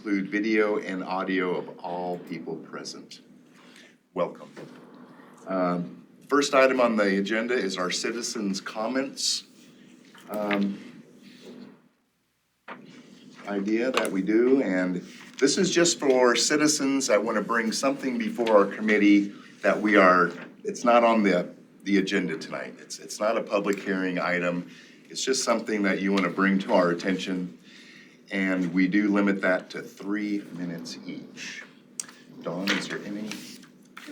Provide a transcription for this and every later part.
include video and audio of all people present. Welcome. First item on the agenda is our citizens' comments. Idea that we do, and this is just for citizens. I want to bring something before our committee that it's not on the agenda tonight. It's not a public hearing item. It's just something that you want to bring to our attention, and we do limit that to 3 minutes each. Dawn, is there any,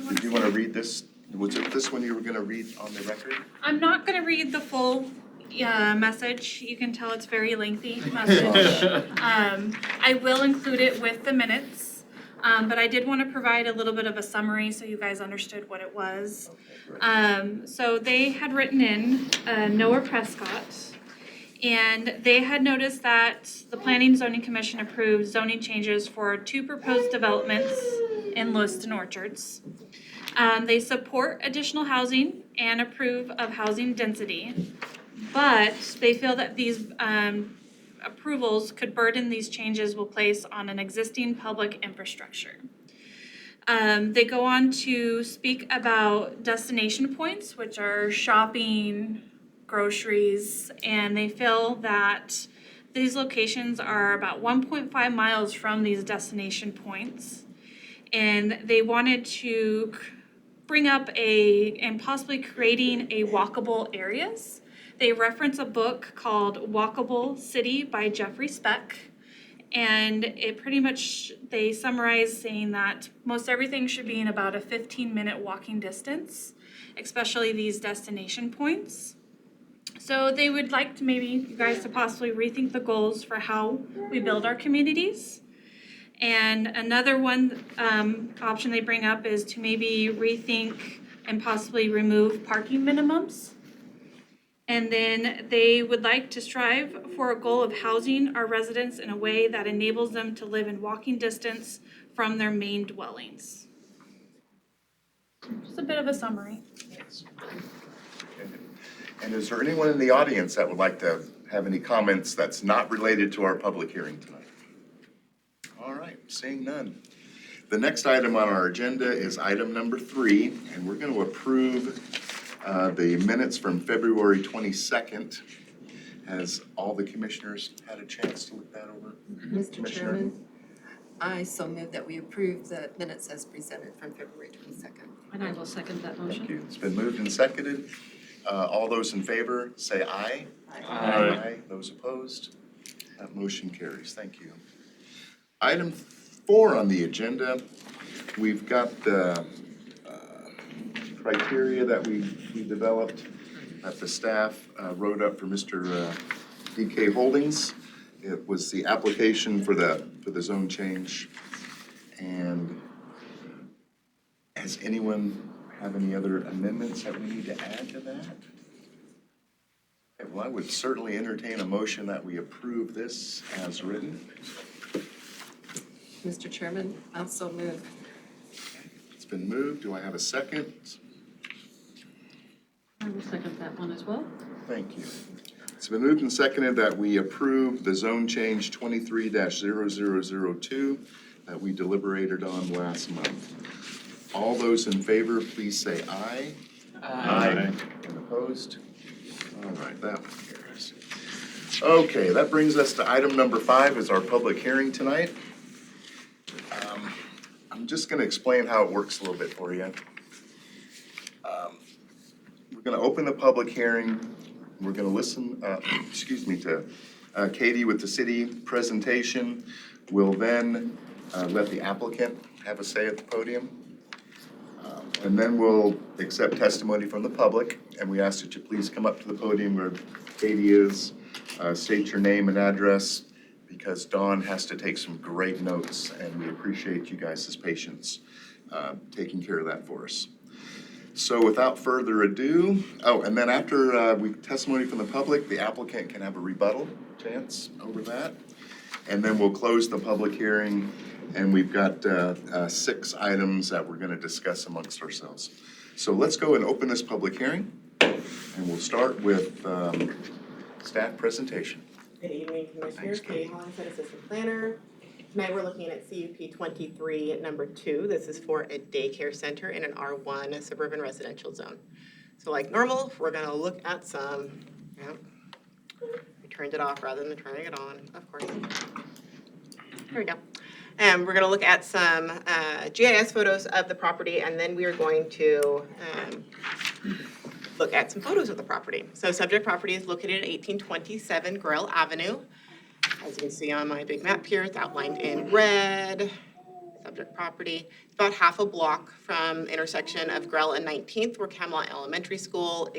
did you want to read this? Was it this one you were going to read on the record? I'm not going to read the full message. You can tell it's very lengthy message. I will include it with the minutes, but I did want to provide a little bit of a summary so you guys understood what it was. So they had written in Noah Prescott, and they had noticed that the Planning and Zoning Commission approved zoning changes for 2 proposed developments in Lewiston Orchards. They support additional housing and approve of housing density, but they feel that these approvals could burden these changes will place on an existing public infrastructure. They go on to speak about destination points, which are shopping, groceries, and they feel that these locations are about 1.5 miles from these destination points. And they wanted to bring up and possibly creating a walkable areas. They reference a book called Walkable City by Jeffrey Speck. And it pretty much, they summarize saying that most everything should be in about a 15-minute walking distance, especially these destination points. So they would like to maybe you guys to possibly rethink the goals for how we build our communities. And another one option they bring up is to maybe rethink and possibly remove parking minimums. And then they would like to strive for a goal of housing our residents in a way that enables them to live in walking distance from their main dwellings. Just a bit of a summary. Yes. And is there anyone in the audience that would like to have any comments that's not related to our public hearing tonight? All right, seeing none. The next item on our agenda is item number 3, and we're going to approve the minutes from February 22nd. Has all the commissioners had a chance to look that over? Mr. Chairman, I so move that we approve the minutes as presented from February 22nd. And I will second that motion. Thank you. It's been moved and seconded. All those in favor say aye. Aye. Those opposed? That motion carries. Thank you. Item 4 on the agenda, we've got the criteria that we developed that the staff wrote up for Mr. DK Holdings. It was the application for the zone change. And has anyone have any other amendments that we need to add to that? Okay, well, I would certainly entertain a motion that we approve this as written. Mr. Chairman, I'll so move. It's been moved. Do I have a second? I will second that one as well. Thank you. It's been moved and seconded that we approve the zone change 23-0002 that we deliberated on last month. All those in favor, please say aye. Aye. And opposed? All right, that one carries. Okay, that brings us to item number 5 is our public hearing tonight. I'm just going to explain how it works a little bit for you. We're going to open the public hearing. We're going to listen, to Katie with the city presentation. We'll then let the applicant have a say at the podium. And then we'll accept testimony from the public. And we ask that you please come up to the podium where Katie is, state your name and address, because Dawn has to take some great notes, and we appreciate you guys' patience taking care of that for us. So without further ado, and then after we testimony from the public, the applicant can have a rebuttal chance over that. And then we'll close the public hearing, and we've got 6 items that we're going to discuss amongst ourselves. So let's go and open this public hearing, and we'll start with staff presentation. Good evening, Commissioners. Katie Hollingshead, Assistant Planner. Tonight, we're looking at CUP 23 at number 2. This is for a daycare center in an R1 suburban residential zone. So like normal, we're gonna look at some, I turned it off rather than turning it on, of course. Here we go. We're gonna look at some GIS photos of the property, and then we are going to look at some photos of the property. So subject property is located at 1827 Grell Avenue. As you can see on my big map here, it's outlined in red. Subject property, it's about half a block from intersection of Grell and 19th, where Camelot Elementary School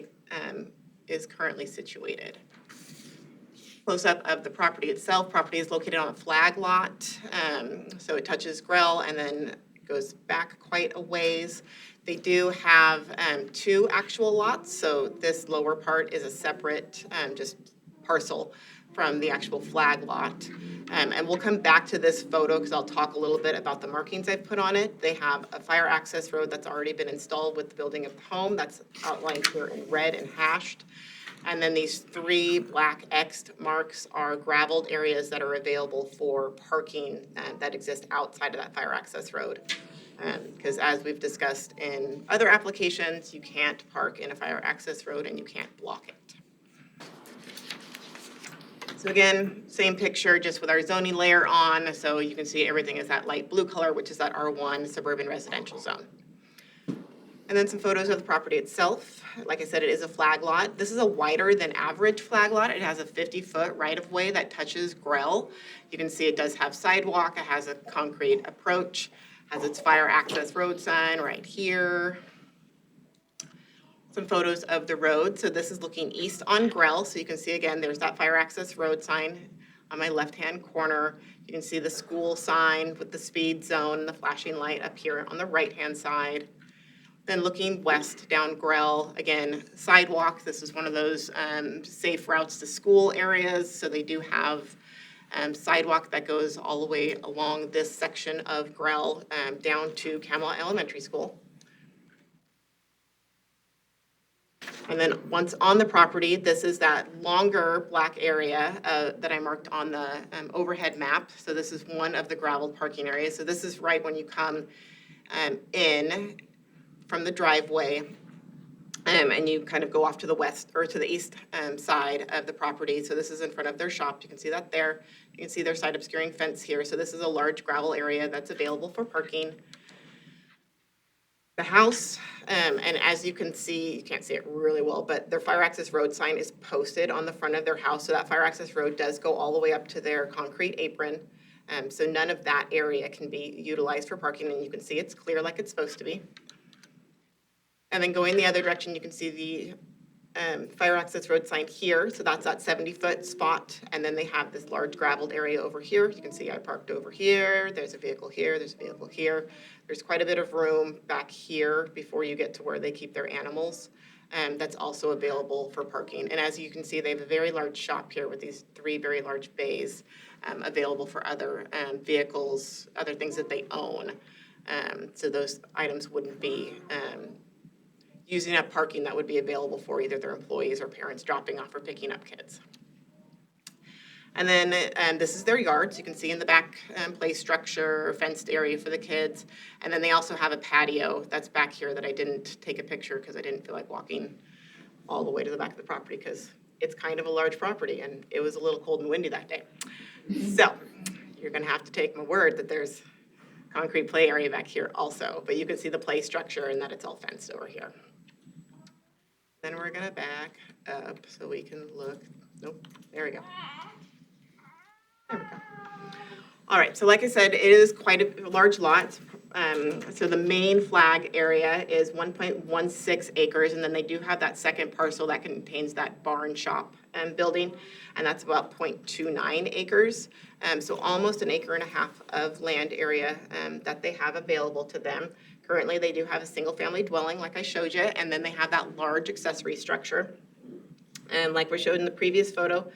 is currently situated. Close-up of the property itself. Property is located on a flag lot, so it touches Grell and then goes back quite a ways. They do have 2 actual lots, so this lower part is a separate just parcel from the actual flag lot. And we'll come back to this photo because I'll talk a little bit about the markings I've put on it. They have a fire access road that's already been installed with the building of the home. That's outlined here in red and hashed. And then these 3 black X'd marks are gravelled areas that are available for parking that exist outside of that fire access road. Because as we've discussed in other applications, you can't park in a fire access road and you can't block it. So again, same picture, just with our zoning layer on, so you can see everything is that light blue color, which is that R1 suburban residential zone. And then some photos of the property itself. Like I said, it is a flag lot. This is a wider than average flag lot. It has a 50-foot right-of-way that touches Grell. You can see it does have sidewalk, it has a concrete approach, has its fire access road sign right here. Some photos of the road. So this is looking east on Grell. So you can see again, there's that fire access road sign on my left-hand corner. You can see the school sign with the speed zone, the flashing light up here on the right-hand side. Then looking west down Grell, again, sidewalk. This is one of those safe routes to school areas. So they do have sidewalk that goes all the way along this section of Grell down to Camelot Elementary School. And then once on the property, this is that longer black area that I marked on the overhead map. So this is one of the gravel parking areas. So this is right when you come in from the driveway and you kind of go off to the west or to the east side of the property. So this is in front of their shop. You can see that there. You can see their side obscuring fence here. So this is a large gravel area that's available for parking. The house, and as you can see, you can't see it really well, but their fire access road sign is posted on the front of their house. So that fire access road does go all the way up to their concrete apron. So none of that area can be utilized for parking, and you can see it's clear like it's supposed to be. And then going the other direction, you can see the fire access road sign here. So that's that 70-foot spot. And then they have this large gravelled area over here. You can see I parked over here. There's a vehicle here. There's a vehicle here. There's quite a bit of room back here before you get to where they keep their animals. That's also available for parking. And as you can see, they have a very large shop here with these 3 very large bays available for other vehicles, other things that they own. So those items wouldn't be using up parking that would be available for either their employees or parents dropping off or picking up kids. And then this is their yard. So you can see in the back play structure, fenced area for the kids. And then they also have a patio that's back here that I didn't take a picture because I didn't feel like walking all the way to the back of the property because it's kind of a large property and it was a little cold and windy that day. So you're gonna have to take my word that there's concrete play area back here also, but you can see the play structure and that it's all fenced over here. Then we're gonna back up so we can look, nope, there we go. There we go. All right, so like I said, it is quite a large lot. So the main flag area is 1.16 acres, and then they do have that second parcel that contains that barn shop building, and that's about 0.29 acres. So almost an acre and a half of land area that they have available to them. Currently, they do have a single-family dwelling, like I showed you, and then they have that large accessory structure. And like we showed in the previous photo,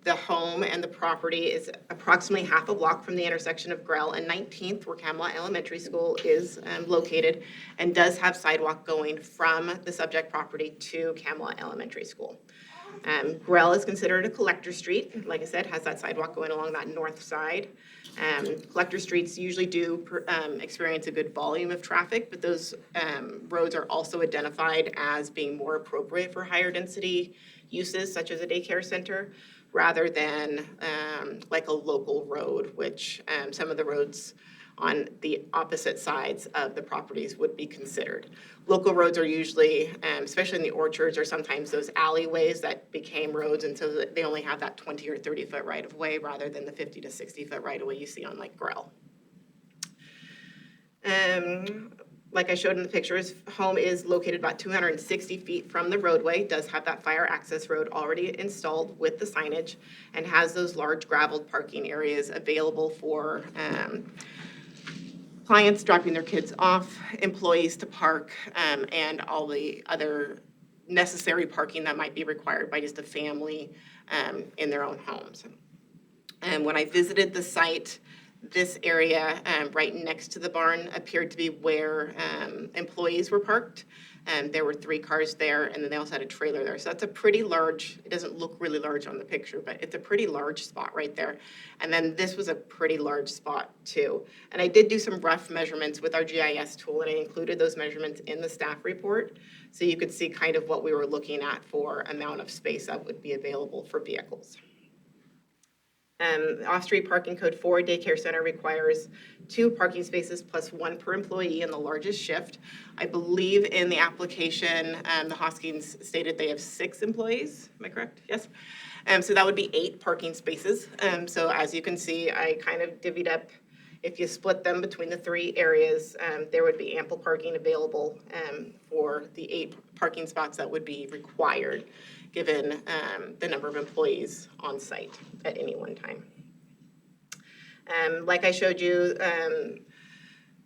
the home and the property is approximately half a block from the intersection of Grell and 19th, where Camelot Elementary School is located, and does have sidewalk going from the subject property to Camelot Elementary School. Grell is considered a collector street, like I said, has that sidewalk going along that north side. Collector streets usually do experience a good volume of traffic, but those roads are also identified as being more appropriate for higher density uses, such as a daycare center, rather than like a local road, which some of the roads on the opposite sides of the properties would be considered. Local roads are usually, especially in the orchards, or sometimes those alleyways that became roads, and so they only have that 20 or 30 foot right of way rather than the 50 to 60 foot right of way you see on like Grell. Like I showed in the pictures, home is located about 260 feet from the roadway, does have that fire access road already installed with the signage, and has those large gravelled parking areas available for clients dropping their kids off, employees to park, and all the other necessary parking that might be required by just a family in their own homes. And when I visited the site, this area right next to the barn appeared to be where employees were parked. There were 3 cars there, and then they also had a trailer there. So that's a pretty large, it doesn't look really large on the picture, but it's a pretty large spot right there. And then this was a pretty large spot too. And I did do some rough measurements with our GIS tool, and I included those measurements in the staff report. So you could see kind of what we were looking at for amount of space that would be available for vehicles. Off-street parking code for a daycare center requires 2 parking spaces plus 1 per employee in the largest shift. I believe in the application, the Hoskins stated they have 6 employees. Am I correct? Yes. So that would be 8 parking spaces. So as you can see, I kind of divvied up. If you split them between the 3 areas, there would be ample parking available for the 8 parking spots that would be required, given the number of employees on site at any one time. Like I showed you,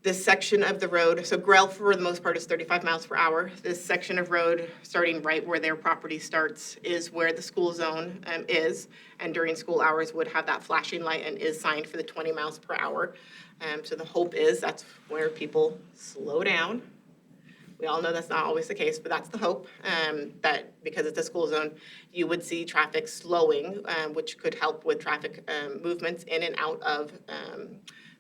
this section of the road, so Grell for the most part is 35 miles per hour. This section of road, starting right where their property starts, is where the school zone is, and during school hours would have that flashing light and is signed for the 20 miles per hour. So the hope is that's where people slow down. We all know that's not always the case, but that's the hope, that because it's a school zone, you would see traffic slowing, which could help with traffic movements in and out of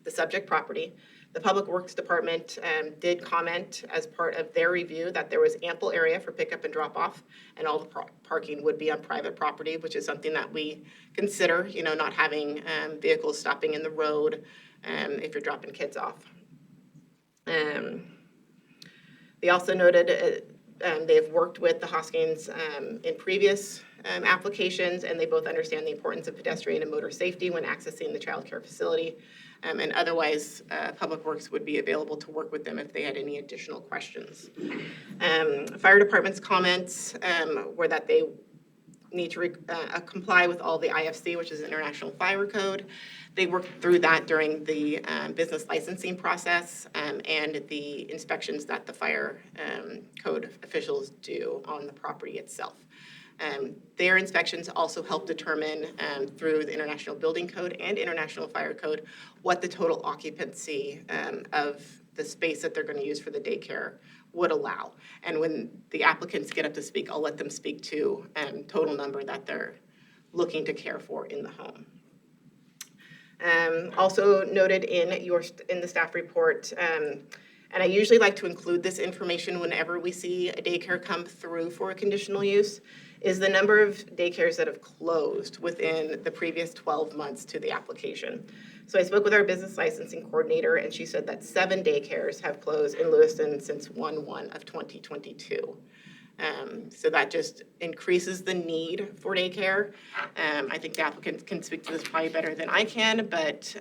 the subject property. The Public Works Department did comment as part of their review that there was ample area for pickup and drop off, and all the parking would be on private property, which is something that we consider, not having vehicles stopping in the road if you're dropping kids off. They also noted they've worked with the Hoskins in previous applications, and they both understand the importance of pedestrian and motor safety when accessing the child care facility. And otherwise, Public Works would be available to work with them if they had any additional questions. Fire Department's comments were that they need to comply with all the IFC, which is International Fire Code. They worked through that during the business licensing process and the inspections that the fire code officials do on the property itself. Their inspections also help determine through the International Building Code and International Fire Code what the total occupancy of the space that they're going to use for the daycare would allow. And when the applicants get up to speak, I'll let them speak to total number that they're looking to care for in the home. Also noted in the staff report, and I usually like to include this information whenever we see a daycare come through for a conditional use, is the number of daycares that have closed within the previous 12 months to the application. So I spoke with our business licensing coordinator, and she said that 7 daycares have closed in Lewiston since 1/1 of 2022. So that just increases the need for daycare. I think the applicant can speak to this probably better than I can, but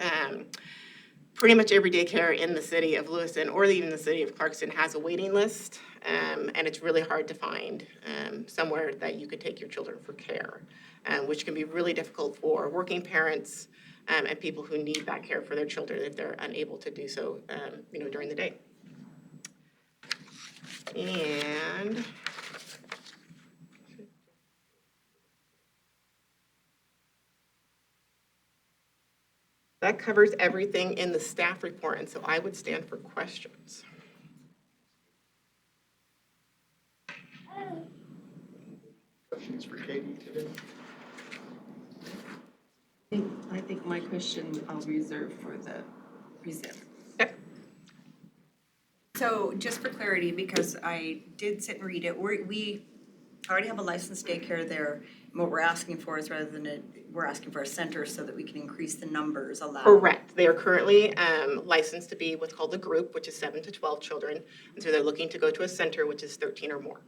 pretty much every daycare in the city of Lewiston or even the city of Clarkston has a waiting list, and it's really hard to find somewhere that you could take your children for care, which can be really difficult for working parents and people who need that care for their children if they're unable to do so, during the day. And that covers everything in the staff report, and so I would stand for questions. questions for Katie today? I think my question I'll reserve for the presenter. So just for clarity, because I did sit and read it, we already have a licensed daycare there. And what we're asking for is rather than we're asking for a center so that we can increase the numbers allowed. Correct. They are currently licensed to be what's called a group, which is 7 to 12 children. And so they're looking to go to a center, which is 13 or more.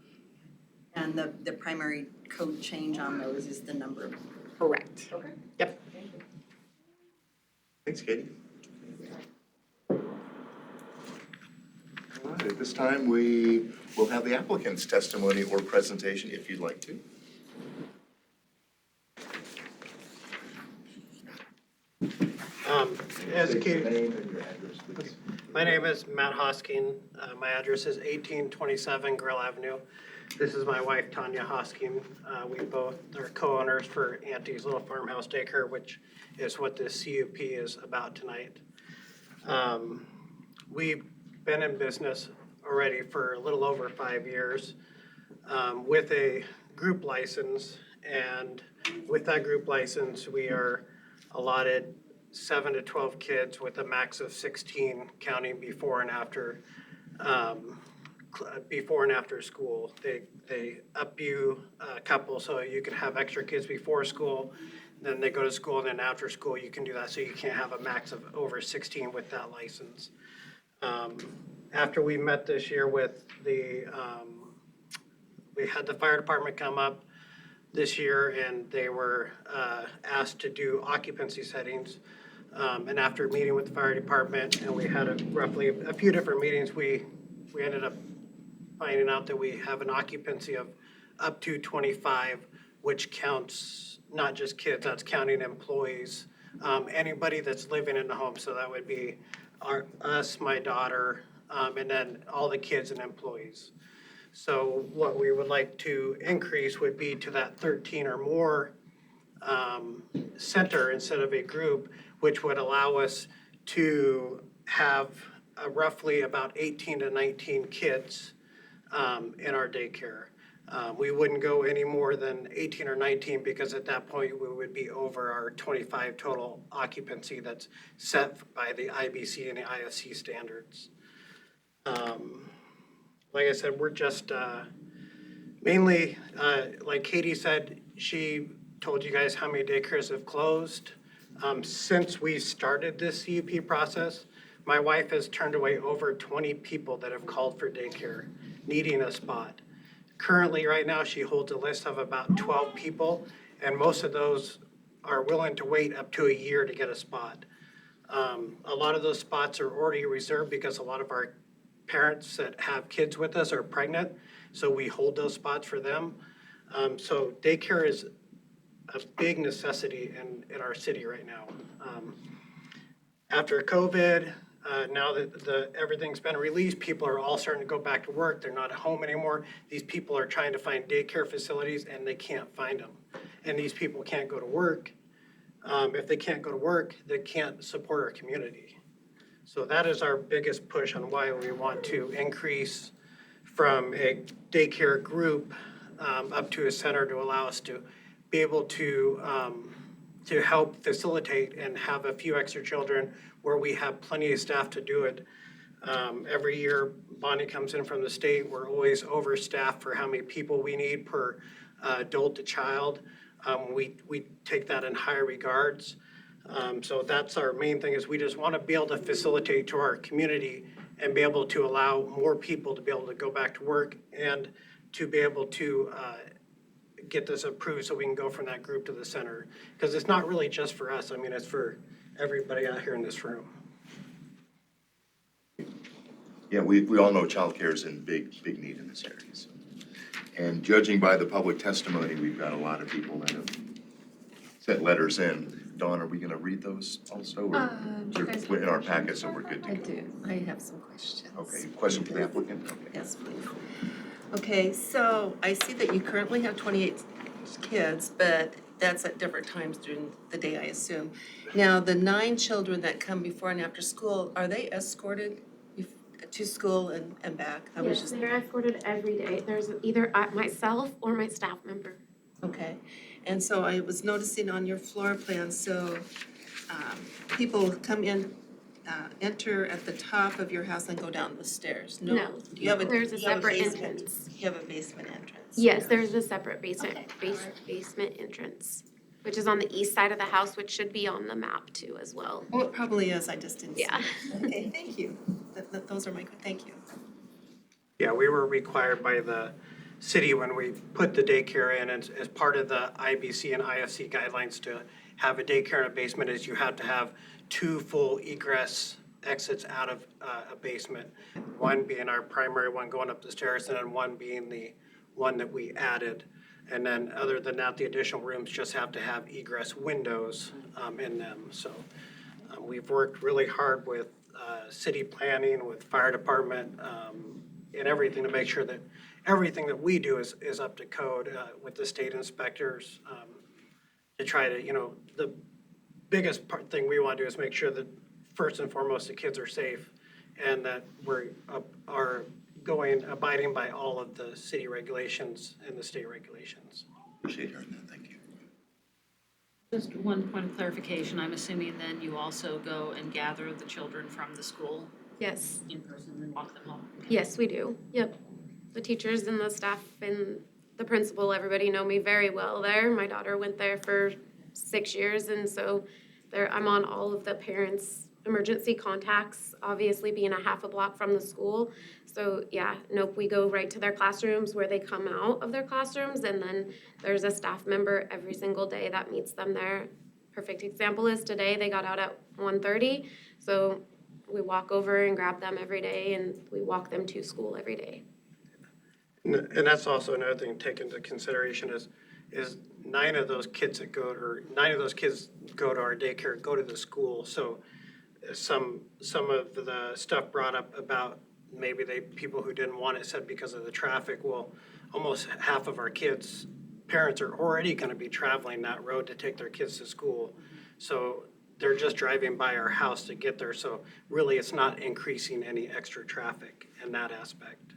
And the primary code change on those is the number of. Correct. Okay. Yep. Thanks, Katie. All right, at this time, we will have the applicant's testimony or presentation if you'd like to. As State your Katie, name and your address, please. my name is Matt Hosking. My address is 1827 Grill Avenue. This is my wife Tanya Hosking. We both are co-owners for Auntie's Little Farmhouse Daycare, which is what this CUP is about tonight. We've been in business already for a little over 5 years with a group license. And with that group license, we are allotted 7 to 12 kids with a max of 16 counting before and after school. They up you a couple so you can have extra kids before school, then they go to school, and then after school you can do that, so you can't have a max of over 16 with that license. After we met this year with we had the fire department come up this year, and they were asked to do occupancy settings. And after meeting with the fire department, and we had roughly a few different meetings, we ended up finding out that we have an occupancy of up to 25, which counts not just kids, that's counting employees, anybody that's living in the home. So that would be us, my daughter, and then all the kids and employees. So what we would like to increase would be to that 13 or more center instead of a group, which would allow us to have roughly about 18 to 19 kids in our daycare. We wouldn't go any more than 18 or 19 because at that point we would be over our 25 total occupancy that's set by the IBC and the IFC standards. Like I said, we're just mainly, like Katie said, she told you guys how many daycares have closed. Since we started this CUP process, my wife has turned away over 20 people that have called for daycare, needing a spot. Currently, right now, she holds a list of about 12 people, and most of those are willing to wait up to a year to get a spot. A lot of those spots are already reserved because a lot of our parents that have kids with us are pregnant, so we hold those spots for them. So daycare is a big necessity in our city right now. After COVID, now that everything's been released, people are all starting to go back to work. They're not at home anymore. These people are trying to find daycare facilities and they can't find them. And these people can't go to work. If they can't go to work, they can't support our community. So that is our biggest push on why we want to increase from a daycare group up to a center to allow us to be able to help facilitate and have a few extra children where we have plenty of staff to do it. Every year, Bonnie comes in from the state. We're always overstaffed for how many people we need per adult to child. We take that in high regards. So that's our main thing, is we just want to be able to facilitate to our community and be able to allow more people to be able to go back to work and to be able to get this approved so we can go from that group to the center. Because it's not really just for us. I mean, it's for everybody out here in this room. Yeah, we all know childcare is in big need in this area. So. And judging by the public testimony, we've got a lot of people that have sent letters in. Dawn, are we going to read those also? Or do you guys they're have in our questions packet, so we're good to I go. do. I have some questions. Okay, question for the applicant? Okay. Yes, please. Okay, so I see that you currently have 28 kids, but that's at different times during the day, I assume. Now, the 9 children that come before and after school, are they escorted to school and back? I was Yes, just. they're escorted every day. There's either myself or my staff member. Okay, and so I was noticing on your floor plan, so people come in, enter at the top of your house and go down the stairs? No, Do you have a, there's a you have a separate basement? entrance. You have a basement entrance? Yes, there's a separate basement, Okay, all right. basement entrance, which is on the east side of the house, which should be on the map too as well. Oh, it probably is, I just didn't see it. Yeah. Okay, thank you. Those are my, thank you. Yeah, we were required by the city when we put the daycare in, as part of the IBC and IFC guidelines to have a daycare in a basement, is you have to have 2 full egress exits out of a basement. One being our primary one going up the stairs, and then one being the one that we added. And then other than that, the additional rooms just have to have egress windows in them. So we've worked really hard with city planning, with fire department, and everything to make sure that everything that we do is up to code with the state inspectors, to try to, the biggest thing we want to do is make sure that first and foremost, the kids are safe and that are abiding by all of the city regulations and the state regulations. Appreciate hearing that, thank you. Just one point of clarification, I'm assuming then you also go and gather the children from the school Yes, in person and walk them home? yes, we do. Yep. The teachers and the staff and the principal, everybody know me very well there. My daughter went there for 6 years, and so I'm on all of the parents' emergency contacts, obviously being a half a block from the school. So yeah, nope, we go right to their classrooms where they come out of their classrooms, and then there's a staff member every single day that meets them there. Perfect example is today, they got out at 1:30, so we walk over and grab them every day, and we walk them to school every day. And that's also another thing to take into consideration is 9 of those kids go to our daycare, go to the school. So some of the stuff brought up about maybe people who didn't want it said because of the traffic. Well, almost half of our kids' parents are already going to be traveling that road to take their kids to school. So they're just driving by our house to get there. So really, it's not increasing any extra traffic in that aspect.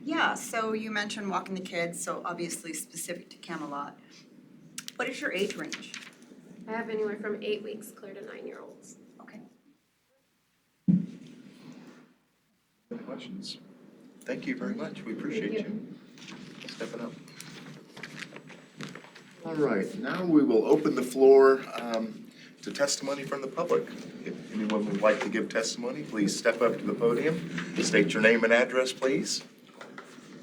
Yeah, so you mentioned walking the kids, so obviously specific to Camelot. What is your age range? I have anywhere from 8 weeks clear to 9-year-olds. Okay. Any questions? Thank you very much, we appreciate you stepping up. All right, now we will open the floor to testimony from the public. If anyone would like to give testimony, please step up to the podium, state your name and address, please,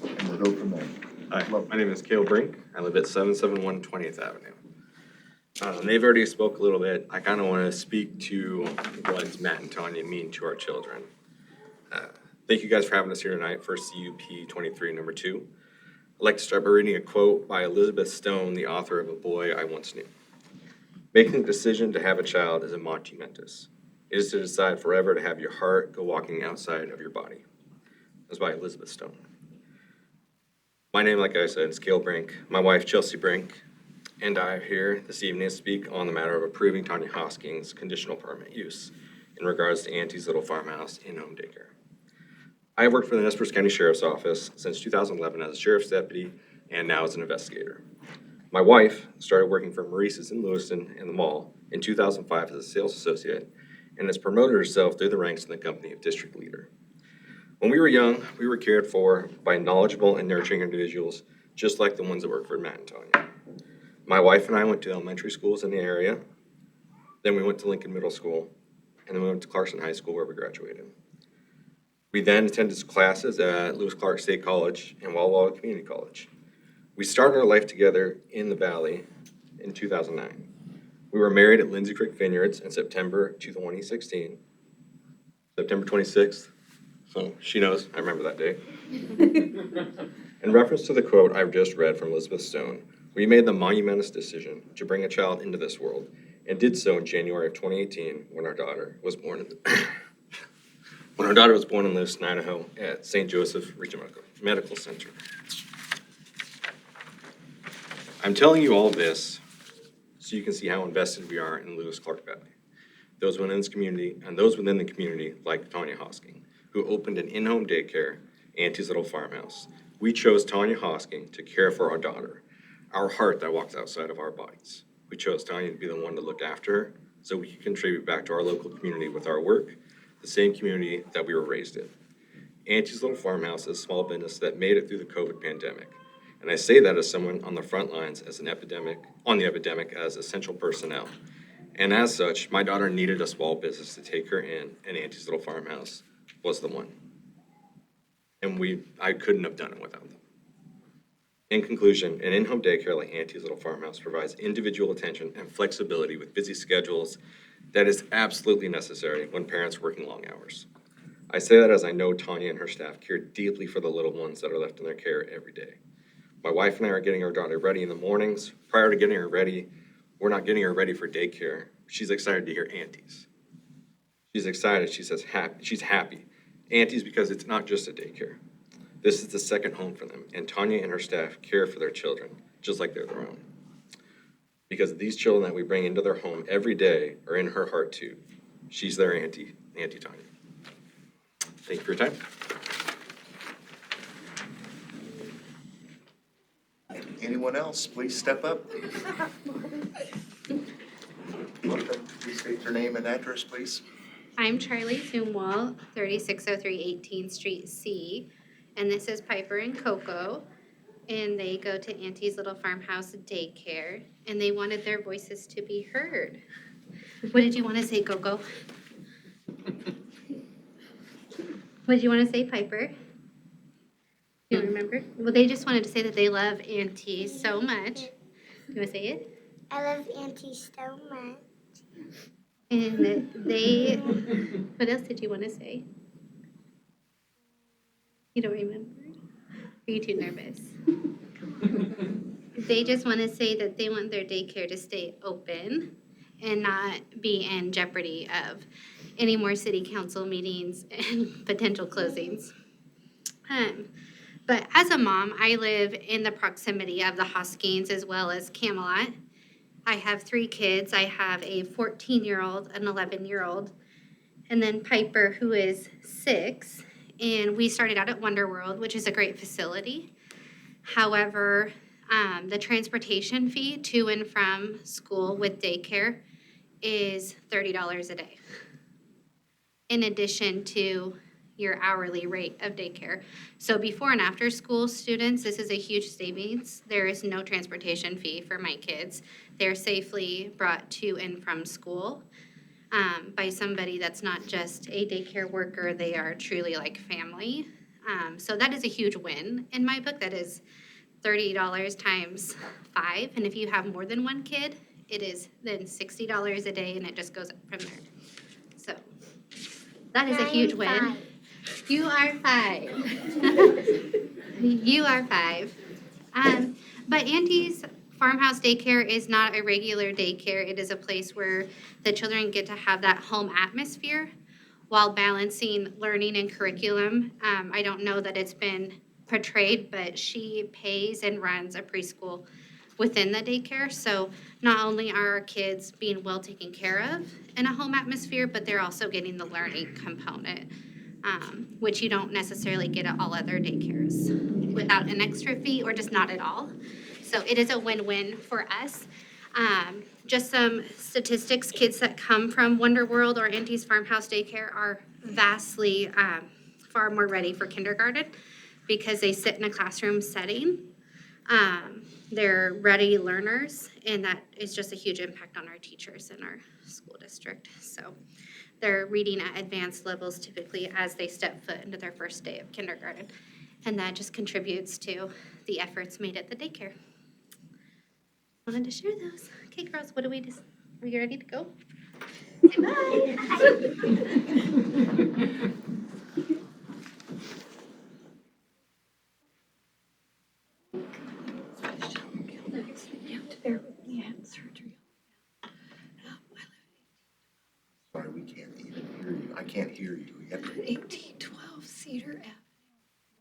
and we'll go from there. Hi, my name is Cale Brink. I live at 771 20th Avenue. They've already spoke a little bit. I kind of want to speak to what Matt and Tanya mean to our children. Thank you guys for having us here tonight for CUP 23 number 2. I'd like to start by reading a quote by Elizabeth Stone, the author of A Boy I Once Knew. Making the decision to have a child is a monumentus. It is to decide forever to have your heart go walking outside of your body. That's by Elizabeth Stone. My name, like I said, is Cale Brink. My wife, Chelsea Brink, and I are here this evening to speak on the matter of approving Tanya Hosking's conditional permit use in regards to Auntie's Little Farmhouse in-home daycare. I have worked for the Nez Perce County Sheriff's Office since 2011 as a sheriff's deputy and now as an investigator. My wife started working for Maurice's in Lewiston in the mall in 2005 as a sales associate and has promoted herself through the ranks in the company of district leader. When we were young, we were cared for by knowledgeable and nurturing individuals, just like the ones that work for Matt and Tanya. My wife and I went to elementary schools in the area, then we went to Lincoln Middle School, and then we went to Clarkson High School where we graduated. We then attended classes at Lewis Clark State College and Walla Walla Community College. We started our life together in the Valley in 2009. We were married at Lindsay Creek Vineyards in September 2016, September 26th. So she knows, I remember that day. In reference to the quote I've just read from Elizabeth Stone, we made the monumentous decision to bring a child into this world and did so in January of 2018 when our daughter was born in Lewiston, Idaho at St. Joseph Regional Medical Center. I'm telling you all of this so you can see how invested we are in Lewis Clark Valley. Those within this community and those within the community like Tanya Hosking, who opened an in-home daycare, Auntie's Little Farmhouse, We chose Tanya Hosking to care for our daughter, our heart that walks outside of our bodies. We chose Tanya to be the one to look after her so we can contribute back to our local community with our work, the same community that we were raised in. Auntie's Little Farmhouse is a small business that made it through the COVID pandemic. And I say that as someone on the front lines as on the epidemic as essential personnel. And as such, my daughter needed a small business to take her in, and Auntie's Little Farmhouse was the one. And I couldn't have done it without them. In conclusion, an in-home daycare like Auntie's Little Farmhouse provides individual attention and flexibility with busy schedules that is absolutely necessary when parents are working long hours. I say that as I know Tanya and her staff care deeply for the little ones that are left in their care every day. My wife and I are getting our daughter ready in the mornings. Prior to getting her ready, we're not getting her ready for daycare. She's excited to hear Auntie's. She's excited, she says she's happy. Auntie's because it's not just a daycare. This is the second home for them, and Tanya and her staff care for their children, just like they're their own. Because these children that we bring into their home every day are in her heart too. She's their Auntie Tanya. Thank you for your time. Anyone else, please step up. Welcome, please state your name and address, please. I'm Charlie Zumwalt, 3603 18th Street C, and this is Piper and Coco, and they go to Auntie's Little Farmhouse Daycare, and they wanted their voices to be heard. What did you want to say, Coco? What did you want to say, Piper? Do you remember? Well, they just wanted to say that they love Auntie so much. You want to say it? I love Auntie so much. And they, what else did you want to say? You don't remember? Are you too nervous? They just want to say that they want their daycare to stay open and not be in jeopardy of any more city council meetings and potential closings. But as a mom, I live in the proximity of the Hoskins as well as Camelot. I have 3 kids. I have a 14-year-old, an 11-year-old, and then Piper, who is 6. And we started out at Wonder World, which is a great facility. However, the transportation fee to and from school with daycare is $30 a day, in addition to your hourly rate of daycare. So before and after school students, this is a huge savings. There is no transportation fee for my kids. They're safely brought to and from school by somebody that's not just a daycare worker. They are truly like family. So that is a huge win in my book. That is $30 times 5. And if you have more than one kid, it is then $60 a day, and it just goes up from there. So that is a huge win. You are 5. You are 5. But Auntie's Farmhouse Daycare is not a regular daycare. It is a place where the children get to have that home atmosphere while balancing learning and curriculum. I don't know that it's been portrayed, but she pays and runs a preschool within the daycare. So not only are our kids being well taken care of in a home atmosphere, but they're also getting the learning component, which you don't necessarily get at all other daycares without an extra fee or just not at all. So it is a win-win for us. Just some statistics, kids that come from Wonder World or Auntie's Farmhouse Daycare are vastly far more ready for kindergarten because they sit in a classroom setting. They're ready learners, and that is just a huge impact on our teachers in our school district. So they're reading at advanced levels typically as they step foot into their first day of kindergarten. And that just contributes to the efforts made at the daycare. Wanted to share those. Okay, girls, what do we just, are you ready to go? Say bye. Sorry, we can't even hear you. I can't hear you. You have to- 1812 Cedar Avenue.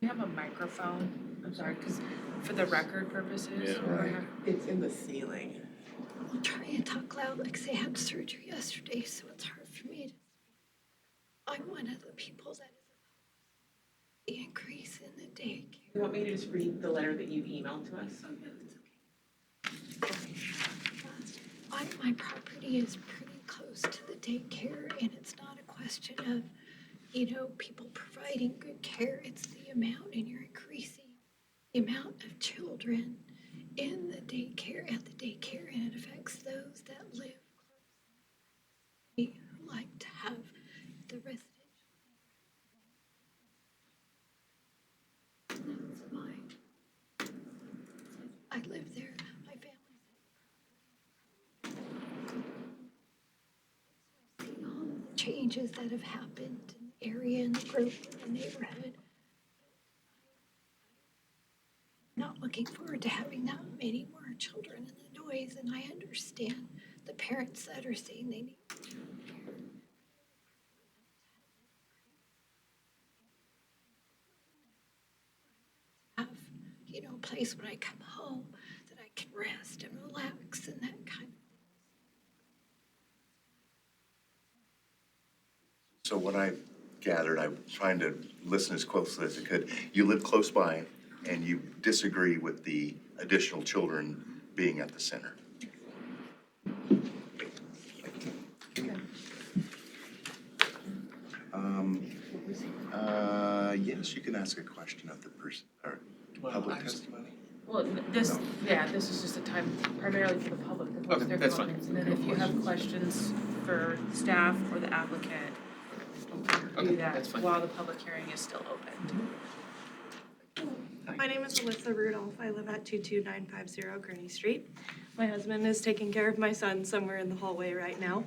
We have a microphone, I'm sorry, because for the record purposes. Right. It's in the ceiling. I'll try and talk loud, like they had surgery yesterday, so it's hard for me to speak. I'm one of the people that is opposed to the increase in the daycare. want me to just read the letter that you emailed to us? On my property is pretty close to the daycare, and it's not a question of, people providing good care. It's the amount, and you're increasing the amount of children in the daycare, at the daycare, and it affects those that live close. We like to have the residential. That's mine. I live there. My family's seen all of the changes that have happened in the area and the growth of the neighborhood. Not looking forward to having that many more children and the noise, and I understand the parents that are saying they need to have, a place when I come home that I can rest and relax and that kind of. So what I gathered, I'm trying to listen as closely as I could. You live close by and you disagree with the additional children being at the center. Yes, you can ask a question of the person, or public testimony. Well, this is just a time primarily for the public to post their that's fine. comments. And then if you have questions for staff or the applicant, do that that's fine. while the public hearing is still open. My name is Alyssa Rudolph. I live at 22950 Gurney Street. My husband is taking care of my son somewhere in the hallway right now.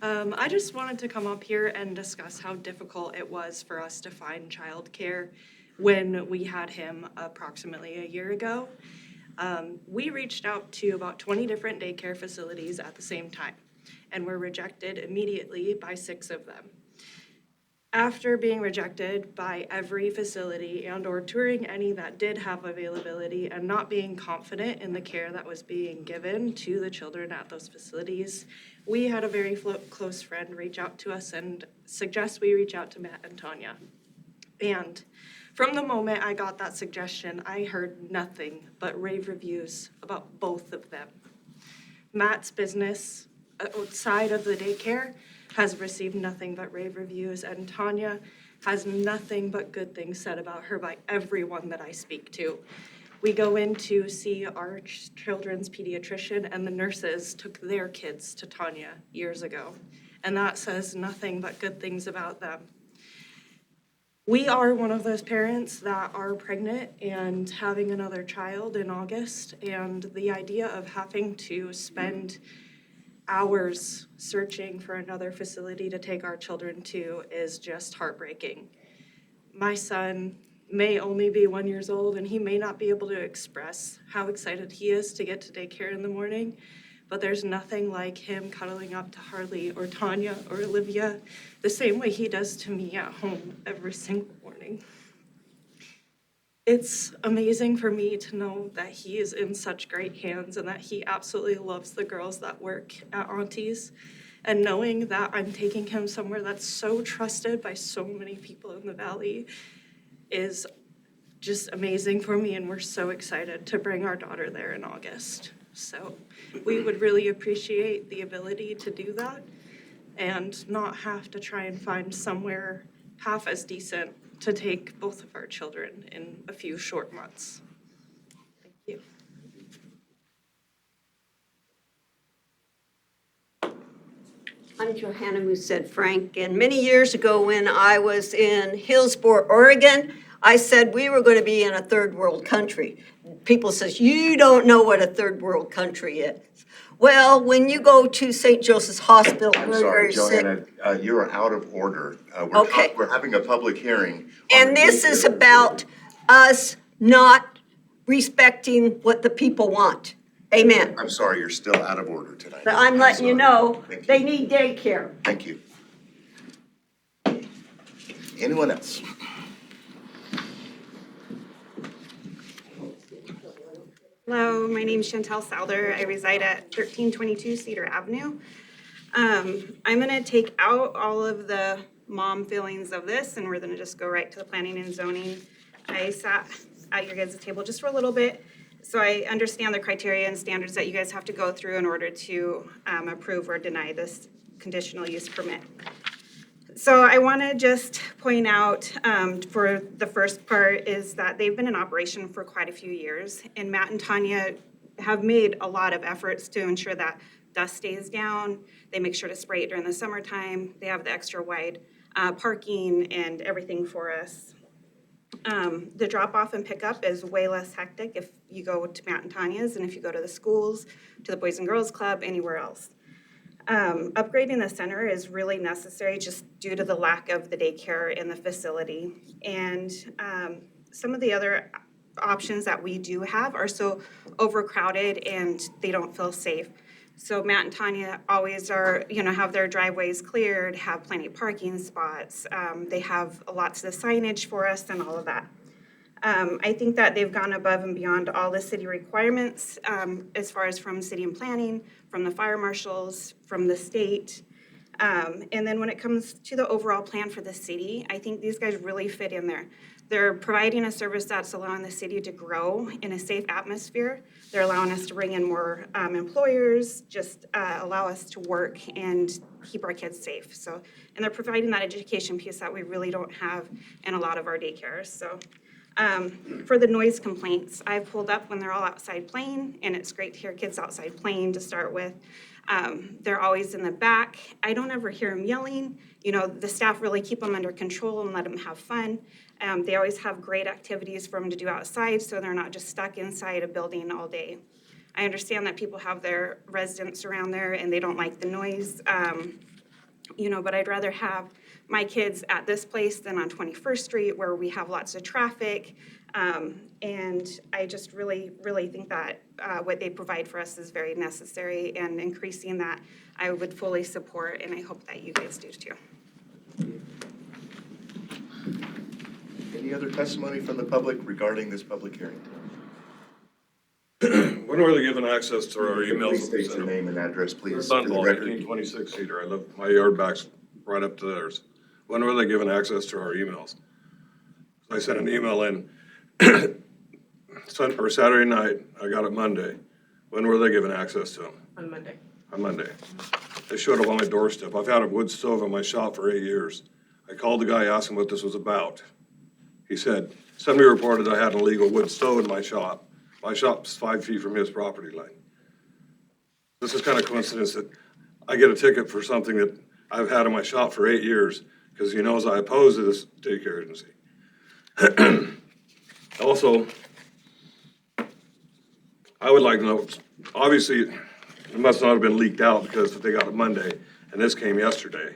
I just wanted to come up here and discuss how difficult it was for us to find childcare when we had him approximately a year ago. We reached out to about 20 different daycare facilities at the same time and were rejected immediately by 6 of them. After being rejected by every facility and or touring any that did have availability and not being confident in the care that was being given to the children at those facilities, we had a very close friend reach out to us and suggest we reach out to Matt and Tanya. And from the moment I got that suggestion, I heard nothing but rave reviews about both of them. Matt's business outside of the daycare has received nothing but rave reviews, and Tanya has nothing but good things said about her by everyone that I speak to. We go in to see our children's pediatrician, and the nurses took their kids to Tanya years ago, and that says nothing but good things about them. We are one of those parents that are pregnant and having another child in August, and the idea of having to spend hours searching for another facility to take our children to is just heartbreaking. My son may only be 1 year old and he may not be able to express how excited he is to get to daycare in the morning, but there's nothing like him cuddling up to Harley or Tanya or Olivia the same way he does to me at home every single morning. It's amazing for me to know that he is in such great hands and that he absolutely loves the girls that work at Auntie's. And knowing that I'm taking him somewhere that's so trusted by so many people in the Valley is just amazing for me, and we're so excited to bring our daughter there in August. So we would really appreciate the ability to do that and not have to try and find somewhere half as decent to take both of our children in a few short months. Thank you. I'm Johanna Moosehead Frank, and many years ago when I was in Hillsboro, Oregon, I said we were going to be in a third world country. People says, you don't know what a third world country is. Well, when you go to St. Joseph's Hospital, I'm we're sorry, very sick. Joanna, you are out of order. Okay. We're having a public hearing. And this is about us not respecting what the people want. Amen. I'm sorry, you're still out of order tonight. But I'm letting you sorry. know, Thank you. they need daycare. Thank you. Anyone else? Hello, my name is Chantel Souther. I reside at 1322 Cedar Avenue. I'm gonna take out all of the mom feelings of this and we're gonna just go right to the planning and zoning. I sat at your guys' table just for a little bit. So I understand the criteria and standards that you guys have to go through in order to approve or deny this conditional use permit. So I want to just point out for the first part is that they've been in operation for quite a few years, and Matt and Tanya have made a lot of efforts to ensure that dust stays down. They make sure to spray it during the summertime. They have the extra wide parking and everything for us. The drop off and pickup is way less hectic if you go to Matt and Tanya's and if you go to the schools, to the Boys and Girls Club, anywhere else. Upgrading the center is really necessary just due to the lack of the daycare in the facility. And some of the other options that we do have are so overcrowded and they don't feel safe. So Matt and Tanya always are, have their driveways cleared, have plenty of parking spots. They have lots of signage for us and all of that. I think that they've gone above and beyond all the city requirements as far as from city and planning, from the fire marshals, from the state. And then when it comes to the overall plan for the city, I think these guys really fit in there. They're providing a service that's allowing the city to grow in a safe atmosphere. They're allowing us to bring in more employers, just allow us to work and keep our kids safe. So, and they're providing that education piece that we really don't have in a lot of our daycares. So. For the noise complaints, I've pulled up when they're all outside playing, and it's great to hear kids outside playing to start with. They're always in the back. I don't ever hear them yelling. The staff really keep them under control and let them have fun. They always have great activities for them to do outside, so they're not just stuck inside a building all day. I understand that people have their residents around there and they don't like the noise, but I'd rather have my kids at this place than on 21st Street where we have lots of traffic. And I just really, really think that what they provide for us is very necessary, and increasing that I would fully support, and I hope that you guys do too. Any other testimony from the public regarding this public hearing? When are they given access to our emails? Please state your name and address, please. Sunball, 1826 Cedar. I live, my yard backs right up to theirs. When were they given access to our emails? I sent an email in Saturday night. I got it Monday. When were they given access to them? On Monday. On Monday. They showed up on my doorstep. I've had a wood stove in my shop for 8 years. I called the guy, asked him what this was about. He said, somebody reported I had an illegal wood stove in my shop. My shop's 5 feet from his property line. This is kind of coincidence that I get a ticket for something that I've had in my shop for 8 years because he knows I oppose this daycare agency. Also, I would like to know, obviously, it must not have been leaked out because they got it Monday and this came yesterday.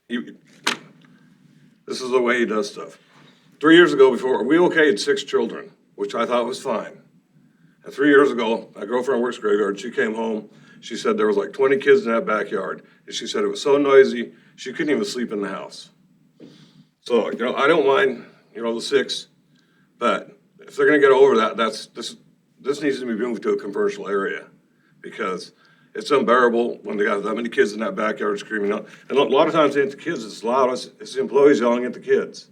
This is the way he does stuff. 3 years ago before, we okayed 6 children, which I thought was fine. And 3 years ago, my girlfriend works graveyard. She came home. She said there was like 20 kids in that backyard. And she said it was so noisy, she couldn't even sleep in the house. So, I don't mind, the 6, but if they're gonna get over that, this needs to be moved to a commercial area because it's unbearable when they got that many kids in that backyard screaming out. And a lot of times it ain't the kids, it's loud, it's the employees yelling at the kids.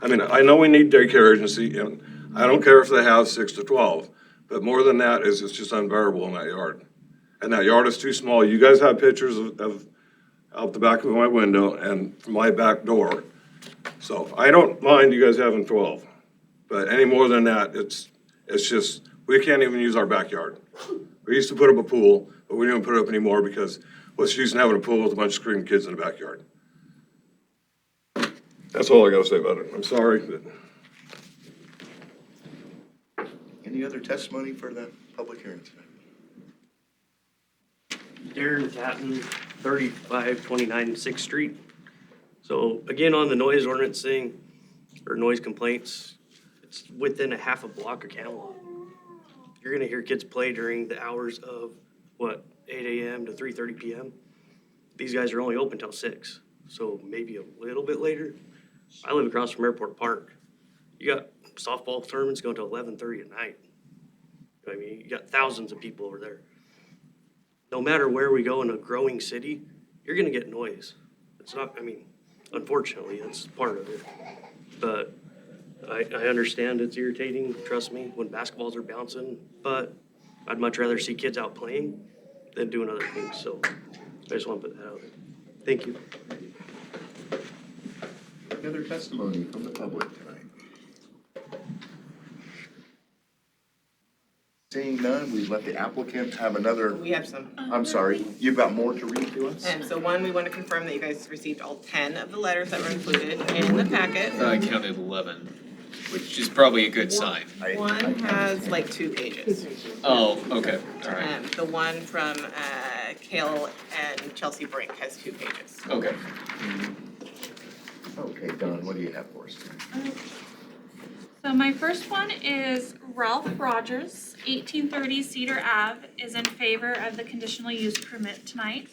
I mean, I know we need daycare agency, and I don't care if they have 6 to 12, but more than that it's just unbearable in that yard. And that yard is too small. You guys have pictures of out the back of my window and from my back door. So I don't mind you guys having 12, but any more than that, it's just, we can't even use our backyard. We used to put up a pool, but we don't put it up anymore because what's the use in having a pool with a bunch of screaming kids in the backyard? That's all I gotta say about it. I'm sorry, but. Any other testimony for the public hearing tonight? Darren Tatton, 3529 6th Street. So again, on the noise ordinance thing, or noise complaints, it's within a half a block of Camelot. You're gonna hear kids play during the hours of, 8 a.m. to 3:30 p.m. These guys are only open till 6, so maybe a little bit later. I live across from Airport Park. You got softball tournaments going till 11:30 at night. I mean, you got thousands of people over there. No matter where we go in a growing city, you're gonna get noise. It's not, unfortunately, that's part of it. But I understand it's irritating, trust me, when basketballs are bouncing, but I'd much rather see kids out playing than doing other things, so I just want to put that out there. Thank you. Any other testimony from the public tonight? Seeing none, we let the applicant have another, We have some. I'm sorry, you've got more to read to us? So one, we want to confirm that you guys received all 10 of the letters that were included in the packet. I counted 11, which is probably a good sign. One has like 2 pages. Oh, okay, all right, The one from Kale and Chelsea Brink has 2 pages. okay. Okay, Don, what do you have for us? So my first one is Ralph Rogers, 1830 Cedar Ave, is in favor of the conditional use permit tonight.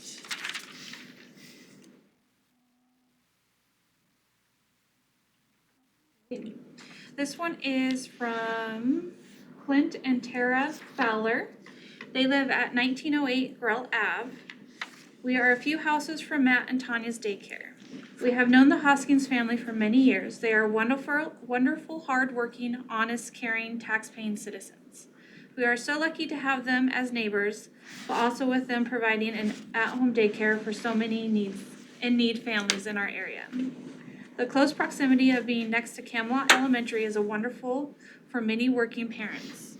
This one is from Clint and Tara Fowler. They live at 1908 Grell Ave. We are a few houses from Matt and Tanya's daycare. We have known the Hoskins family for many years. They are wonderful, hardworking, honest, caring, tax-paying citizens. We are so lucky to have them as neighbors, but also with them providing an at-home daycare for so many in-need families in our area. The close proximity of being next to Camelot Elementary is wonderful for many working parents.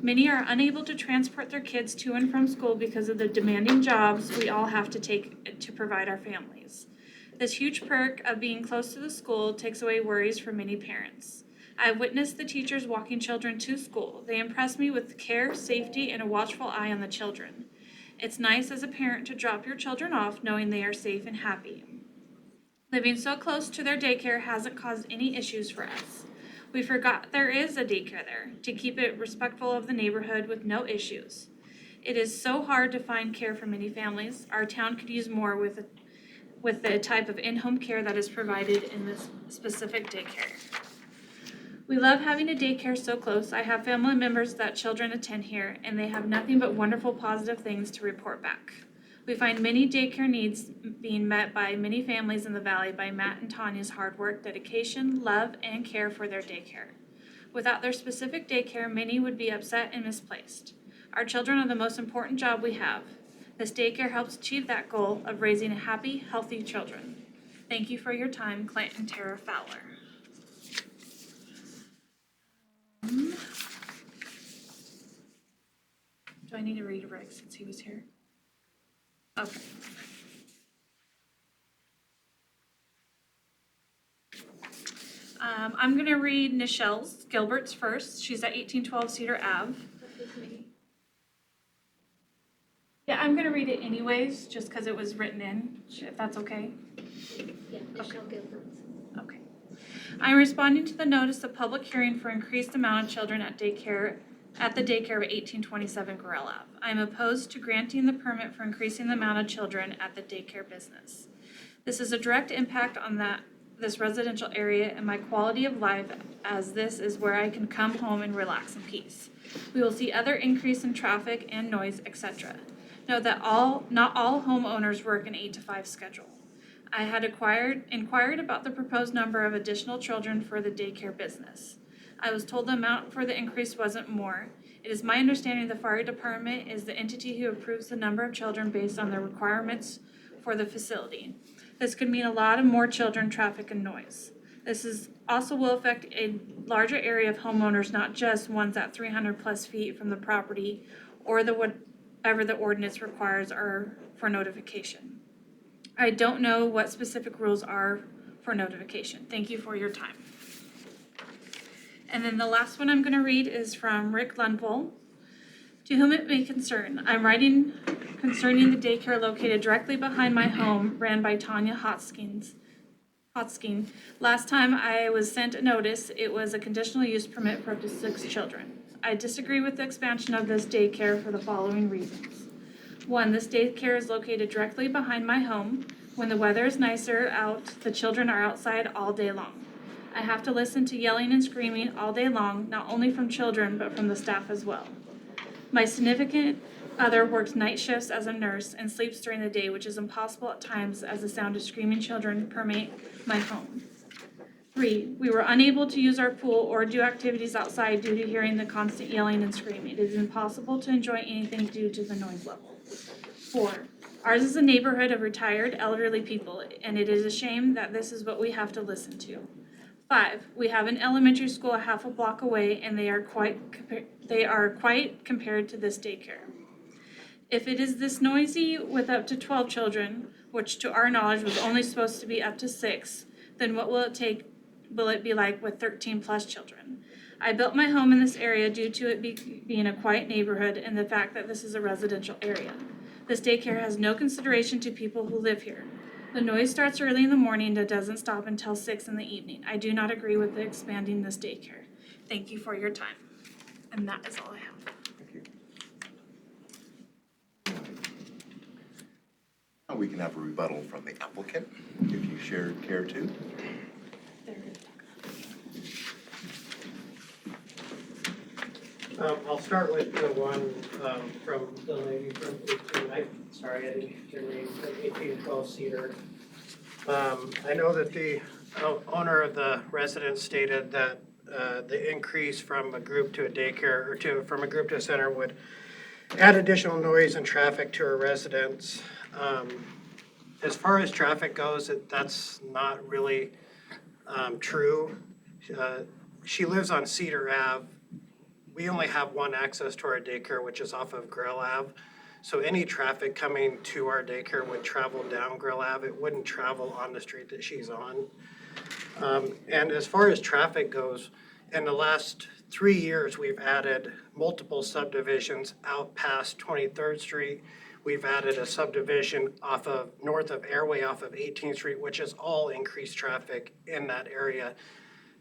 Many are unable to transport their kids to and from school because of the demanding jobs we all have to take to provide our families. This huge perk of being close to the school takes away worries for many parents. I have witnessed the teachers walking children to school. They impress me with care, safety, and a watchful eye on the children. It's nice as a parent to drop your children off knowing they are safe and happy. Living so close to their daycare hasn't caused any issues for us. We forgot there is a daycare there to keep it respectful of the neighborhood with no issues. It is so hard to find care for many families. Our town could use more with the type of in-home care that is provided in this specific daycare. We love having a daycare so close. I have family members that children attend here, and they have nothing but wonderful positive things to report back. We find many daycare needs being met by many families in the valley by Matt and Tanya's hard work, dedication, love, and care for their daycare. Without their specific daycare, many would be upset and misplaced. Our children are the most important job we have. This daycare helps achieve that goal of raising happy, healthy children. Thank you for your time, Clint and Tara Fowler. Do I need to read a Rick since he was here? Okay. I'm gonna read Nichelle's Gilbert's first. She's at 1812 Cedar Ave. Yeah, I'm gonna read it anyways, just because it was written in, if that's okay. Yeah, Michelle Gilbert's. Okay. I'm responding to the notice of public hearing for increased amount of children at the daycare of 1827 Gorell Ave. I'm opposed to granting the permit for increasing the amount of children at the daycare business. This is a direct impact on this residential area and my quality of life, as this is where I can come home and relax in peace. We will see other increase in traffic and noise, etc. Note that not all homeowners work an 8 to 5 schedule. I had inquired about the proposed number of additional children for the daycare business. I was told the amount for the increase wasn't more. It is my understanding the fire department is the entity who approves the number of children based on the requirements for the facility. This could mean a lot of more children, traffic, and noise. This also will affect a larger area of homeowners, not just ones at 300 plus feet from the property or whatever the ordinance requires are for notification. I don't know what specific rules are for notification. Thank you for your time. And then the last one I'm going to read is from Rick Lundvall. To whom it may concern, I'm writing concerning the daycare located directly behind my home, ran by Tanya Hotskine. Last time I was sent a notice, it was a conditional use permit for up to 6 children. I disagree with the expansion of this daycare for the following reasons. 1, this daycare is located directly behind my home. When the weather is nicer out, the children are outside all day long. I have to listen to yelling and screaming all day long, not only from children, but from the staff as well. My significant other works night shifts as a nurse and sleeps during the day, which is impossible at times as the sound of screaming children permeate my home. 3, we were unable to use our pool or do activities outside due to hearing the constant yelling and screaming. It is impossible to enjoy anything due to the noise level. 4, ours is a neighborhood of retired elderly people, and it is a shame that this is what we have to listen to. 5, we have an elementary school a half a block away, and they are quite compared to this daycare. If it is this noisy with up to 12 children, which to our knowledge was only supposed to be up to 6, then what will it be like with 13 plus children? I built my home in this area due to it being a quiet neighborhood and the fact that this is a residential area. This daycare has no consideration to people who live here. The noise starts early in the morning and doesn't stop until 6 in the evening. I do not agree with expanding this daycare. Thank you for your time. And that is all I have. Now we can have a rebuttal from the applicant, if you care to. I'll start with the one from the lady from 18, I didn't get your name, from 1812 Cedar. I know that the owner of the residence stated that the increase from a group to a daycare, or from a group to a center would add additional noise and traffic to her residence. As far as traffic goes, that's not really true. She lives on Cedar Ave. We only have one access to our daycare, which is off of Grill Ave. So any traffic coming to our daycare would travel down Grill Ave. It wouldn't travel on the street that she's on. And as far as traffic goes, in the last 3 years, we've added multiple subdivisions out past 23rd Street. We've added a subdivision north of Airway off of 18th Street, which has all increased traffic in that area,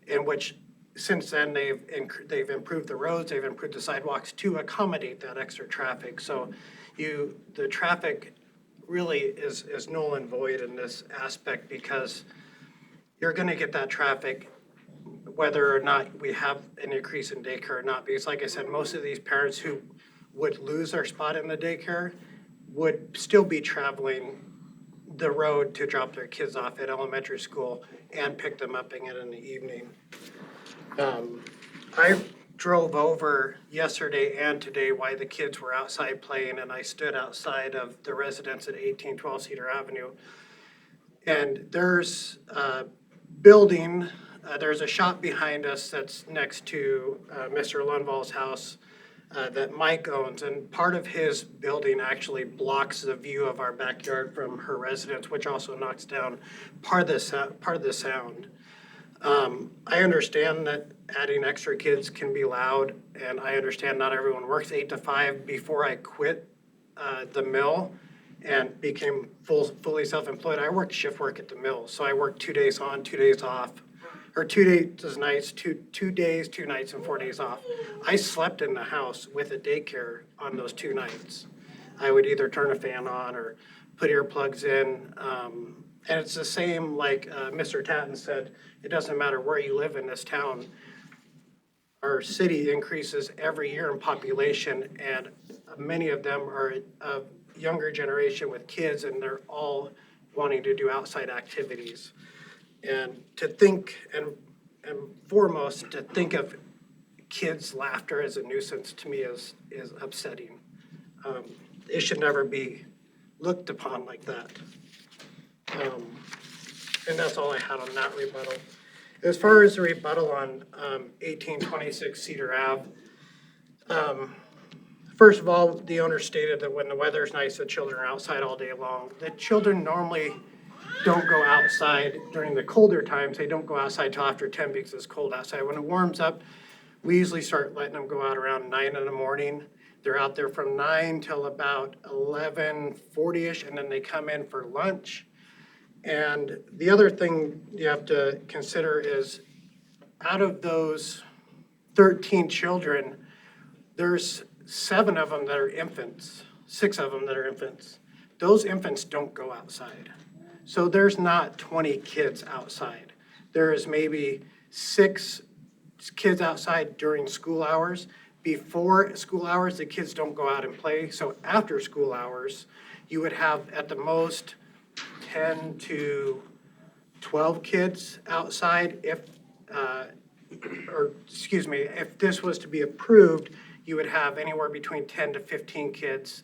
in which since then, they've improved the roads, they've improved the sidewalks to accommodate that extra traffic. So the traffic really is null and void in this aspect, because you're gonna get that traffic whether or not we have an increase in daycare or not. Because like I said, most of these parents who would lose their spot in the daycare would still be traveling the road to drop their kids off at elementary school and pick them up again in the evening. I drove over yesterday and today while the kids were outside playing, and I stood outside of the residence at 1812 Cedar Avenue. And there's a building, there's a shop behind us that's next to Mr. Lundvall's house that Mike owns, and part of his building actually blocks the view of our backyard from her residence, which also knocks down part of the sound. I understand that adding extra kids can be loud, and I understand not everyone works 8 to 5. Before I quit the mill and became fully self-employed, I worked shift work at the mill. So I worked 2 days on, 2 days off, or 2 days nights, 2 days, 2 nights, and 4 days off. I slept in the house with a daycare on those 2 nights. I would either turn a fan on or put earplugs in. And it's the same, like Mr. Tatton said, it doesn't matter where you live in this town. Our city increases every year in population, and many of them are of younger generation with kids, and they're all wanting to do outside activities. And to think, and foremost, to think of kids' laughter as a nuisance to me is upsetting. It should never be looked upon like that. And that's all I had on that rebuttal. As far as the rebuttal on 1826 Cedar Ave, first of all, the owner stated that when the weather's nice, the children are outside all day long. The children normally don't go outside during the colder times. They don't go outside till after 10 because it's cold outside. When it warms up, we usually start letting them go out around 9 in the morning. They're out there from 9 till about 11:40ish, and then they come in for lunch. And the other thing you have to consider is, out of those 13 children, there's 7 of them that are infants, 6 of them that are infants. Those infants don't go outside. So there's not 20 kids outside. There is maybe 6 kids outside during school hours. Before school hours, the kids don't go out and play. So after school hours, you would have at the most 10 to 12 kids outside if, if this was to be approved, you would have anywhere between 10 to 15 kids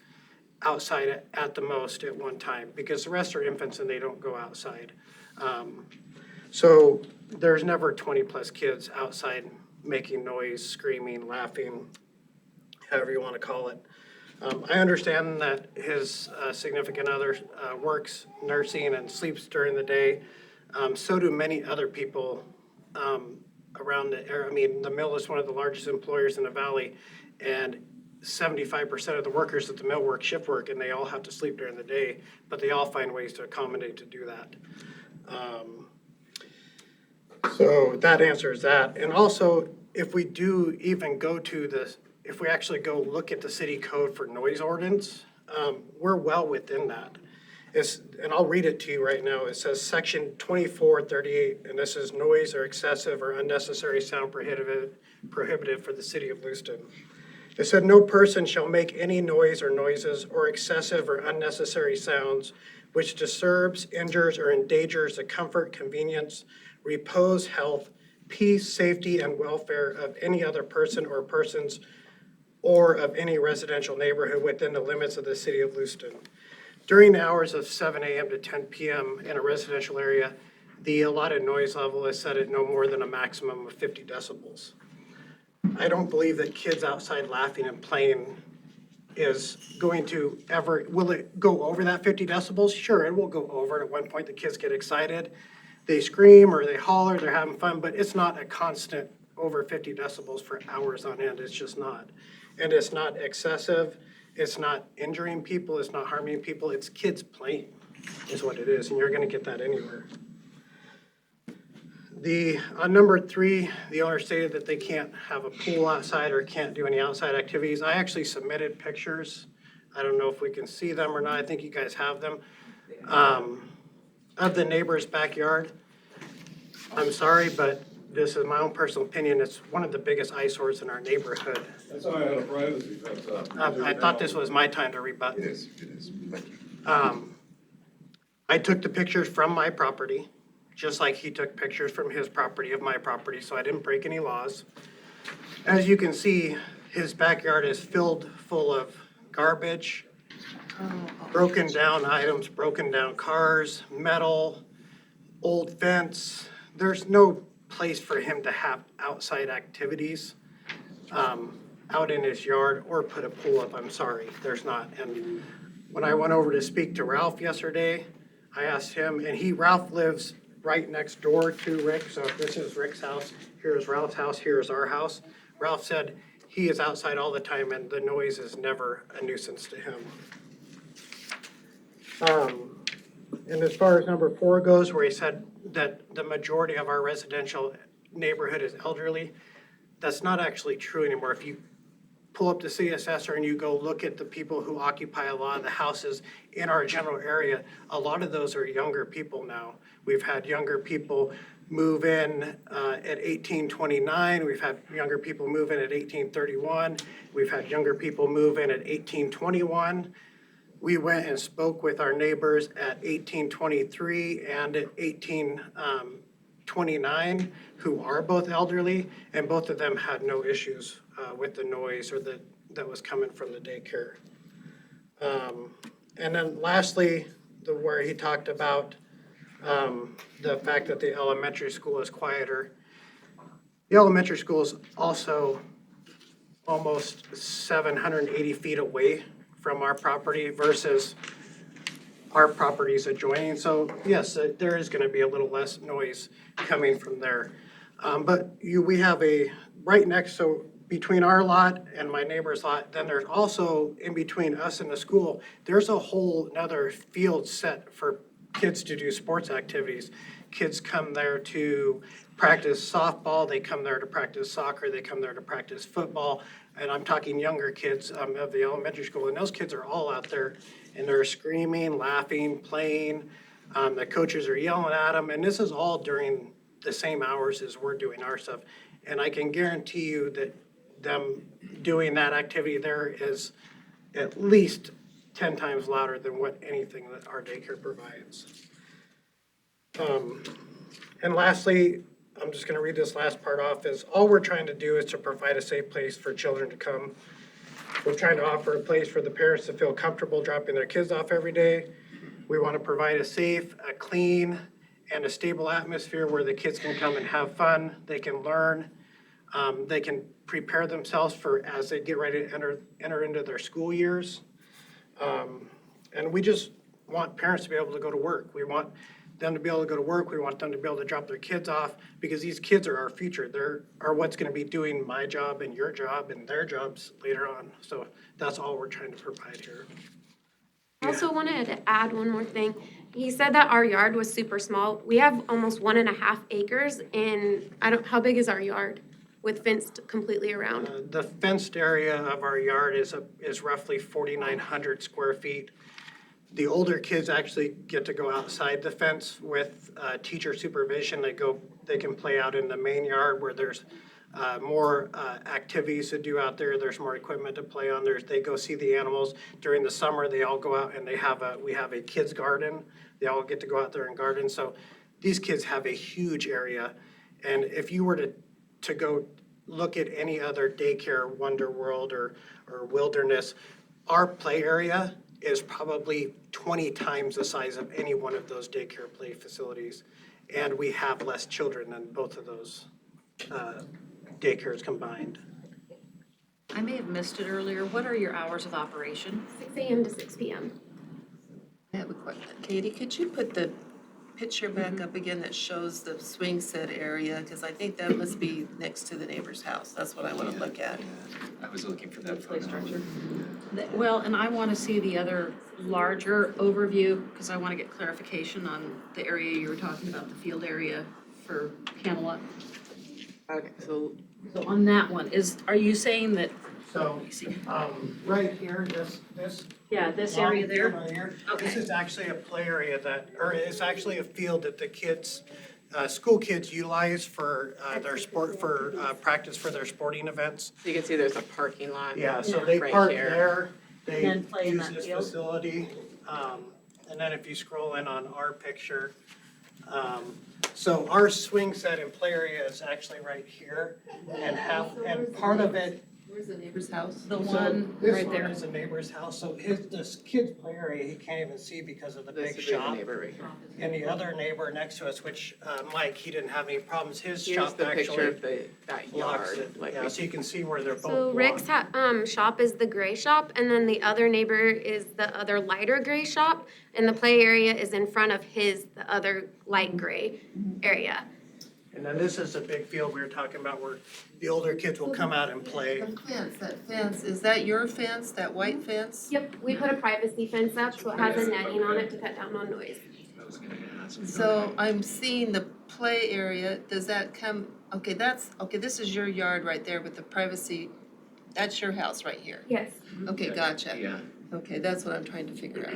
outside at the most at one time, because the rest are infants and they don't go outside. So there's never 20-plus kids outside making noise, screaming, laughing, however you want to call it. I understand that his significant other works nursing and sleeps during the day. So do many other people around the area. I mean, the mill is one of the largest employers in the valley, and 75% of the workers at the mill work shift work, and they all have to sleep during the day, but they all find ways to accommodate to do that. So that answers that. And also, if we do even go to the, if we actually go look at the city code for noise ordinance, we're well within that. And I'll read it to you right now. It says section 2438, and this is noise or excessive or unnecessary sound prohibited for the city of Lewiston. It said, no person shall make any noise or noises or excessive or unnecessary sounds which disturbs, injures, or endangers the comfort, convenience, repose, health, peace, safety, and welfare of any other person or persons or of any residential neighborhood within the limits of the city of Lewiston. During the hours of 7 a.m. to 10 p.m. in a residential area, the allotted noise level is set at no more than a maximum of 50 decibels. I don't believe that kids outside laughing and playing is going to ever, will it go over that 50 decibels? Sure, it will go over. At one point, the kids get excited. They scream or they holler, they're having fun, but it's not a constant over 50 decibels for hours on end. It's just not. And it's not excessive. It's not injuring people. It's not harming people. It's kids playing is what it is, and you're going to get that anywhere. On number 3, the owner stated that they can't have a pool outside or can't do any outside activities. I actually submitted pictures. I don't know if we can see them or not. I think you guys have them. Of the neighbor's backyard. I'm sorry, but this is my own personal opinion. It's one of the biggest eyesores in our neighborhood. That's why I had a privacy fence up. I thought this was my time to rebut. It is. Thank you. I took the pictures from my property, just like he took pictures from his property of my property, so I didn't break any laws. As you can see, his backyard is filled full of garbage, broken down items, broken down cars, metal, old fence. There's no place for him to have outside activities out in his yard or put a pool up. I'm sorry, there's not. And when I went over to speak to Ralph yesterday, I asked him, and Ralph lives right next door to Rick. So if this is Rick's house, here's Ralph's house, here's our house. Ralph said he is outside all the time and the noise is never a nuisance to him. And as far as number 4 goes, where he said that the majority of our residential neighborhood is elderly, that's not actually true anymore. If you pull up the CSSR and you go look at the people who occupy a lot of the houses in our general area, a lot of those are younger people now. We've had younger people move in at 1829. We've had younger people move in at 1831. We've had younger people move in at 1821. We went and spoke with our neighbors at 1823 and at 1829, who are both elderly, and both of them had no issues with the noise or that was coming from the daycare. And then lastly, where he talked about the fact that the elementary school is quieter. The elementary school is also almost 780 feet away from our property versus our properties adjoining. So yes, there is going to be a little less noise coming from there. But we have right next, so between our lot and my neighbor's lot, then there's also in between us and the school, there's a whole another field set for kids to do sports activities. Kids come there to practice softball, they come there to practice soccer, they come there to practice football. And I'm talking younger kids of the elementary school, and those kids are all out there and they're screaming, laughing, playing. The coaches are yelling at them, and this is all during the same hours as we're doing our stuff. And I can guarantee you that them doing that activity there is at least 10 times louder than what anything that our daycare provides. And lastly, I'm just gonna read this last part off, is all we're trying to do is to provide a safe place for children to come. We're trying to offer a place for the parents to feel comfortable dropping their kids off every day. We want to provide a safe, a clean, and a stable atmosphere where the kids can come and have fun, they can learn, they can prepare themselves for as they get ready to enter into their school years. And we just want parents to be able to go to work. We want them to be able to go to work. We want them to be able to drop their kids off because these kids are our future. They're what's going to be doing my job and your job and their jobs later on. So that's all we're trying to provide here. I also wanted to add one more thing. He said that our yard was super small. We have almost 1.5 acres, and how big is our yard with fenced completely around? The fenced area of our yard is roughly 4,900 square feet. The older kids actually get to go outside the fence with teacher supervision. They can play out in the main yard where there's more activities to do out there. There's more equipment to play on. They go see the animals. During the summer, they all go out and we have a kids garden. They all get to go out there and garden. So these kids have a huge area. And if you were to go look at any other daycare, Wonder World or Wilderness, our play area is probably 20 times the size of any one of those daycare play facilities. And we have less children than both of those daycares combined. I may have missed it earlier. What are your hours of operation? 6 a.m. to 6 p.m. I have a question. Katie, could you put the picture back up again that shows the swing set area? Because I think that must be next to the neighbor's house. That's what I want to look at. I was looking for that Play photo. structure. Well, and I want to see the other larger overview because I want to get clarification on the area you were talking about, the field area for Camelot. Okay, so So on that one, are you saying that? So, let me see. right here, this. Yeah, this area there. Right here. Okay. This is actually a play area or it's actually a field that the kids, school kids utilize for their sport, for practice for their sporting events. you can see there's a parking lot. Yeah, so they right park here. there, they And then play in use that this field? facility. And then if you scroll in on our picture, so our swing set and play area is actually right here and part of it. Where's the neighbor's house? The So one this right one there. is a neighbor's house, so this kid's play area, he can't even see because of the This big would be the shop. neighbor right here. And the other neighbor next to us, which Mike, he didn't have any problems, his Here's shop the picture actually of that blocks yard. it. Like Yeah, so you can see where they're both So Rick's blocked. shop is the gray shop, and then the other neighbor is the other lighter gray shop, and the play area is in front of the other light gray area. And then this is a big field we were talking about where the older kids will come out and play. That fence, is that your fence, that white fence? Yep, we put a privacy fence up, so it has a netting on it to cut down on noise. I was gonna ask. So I'm seeing the play area, does that come, this is your yard right there with the privacy, that's your house right here? Yes. Okay, gotcha. Yeah, Okay, that's what I'm trying to figure out.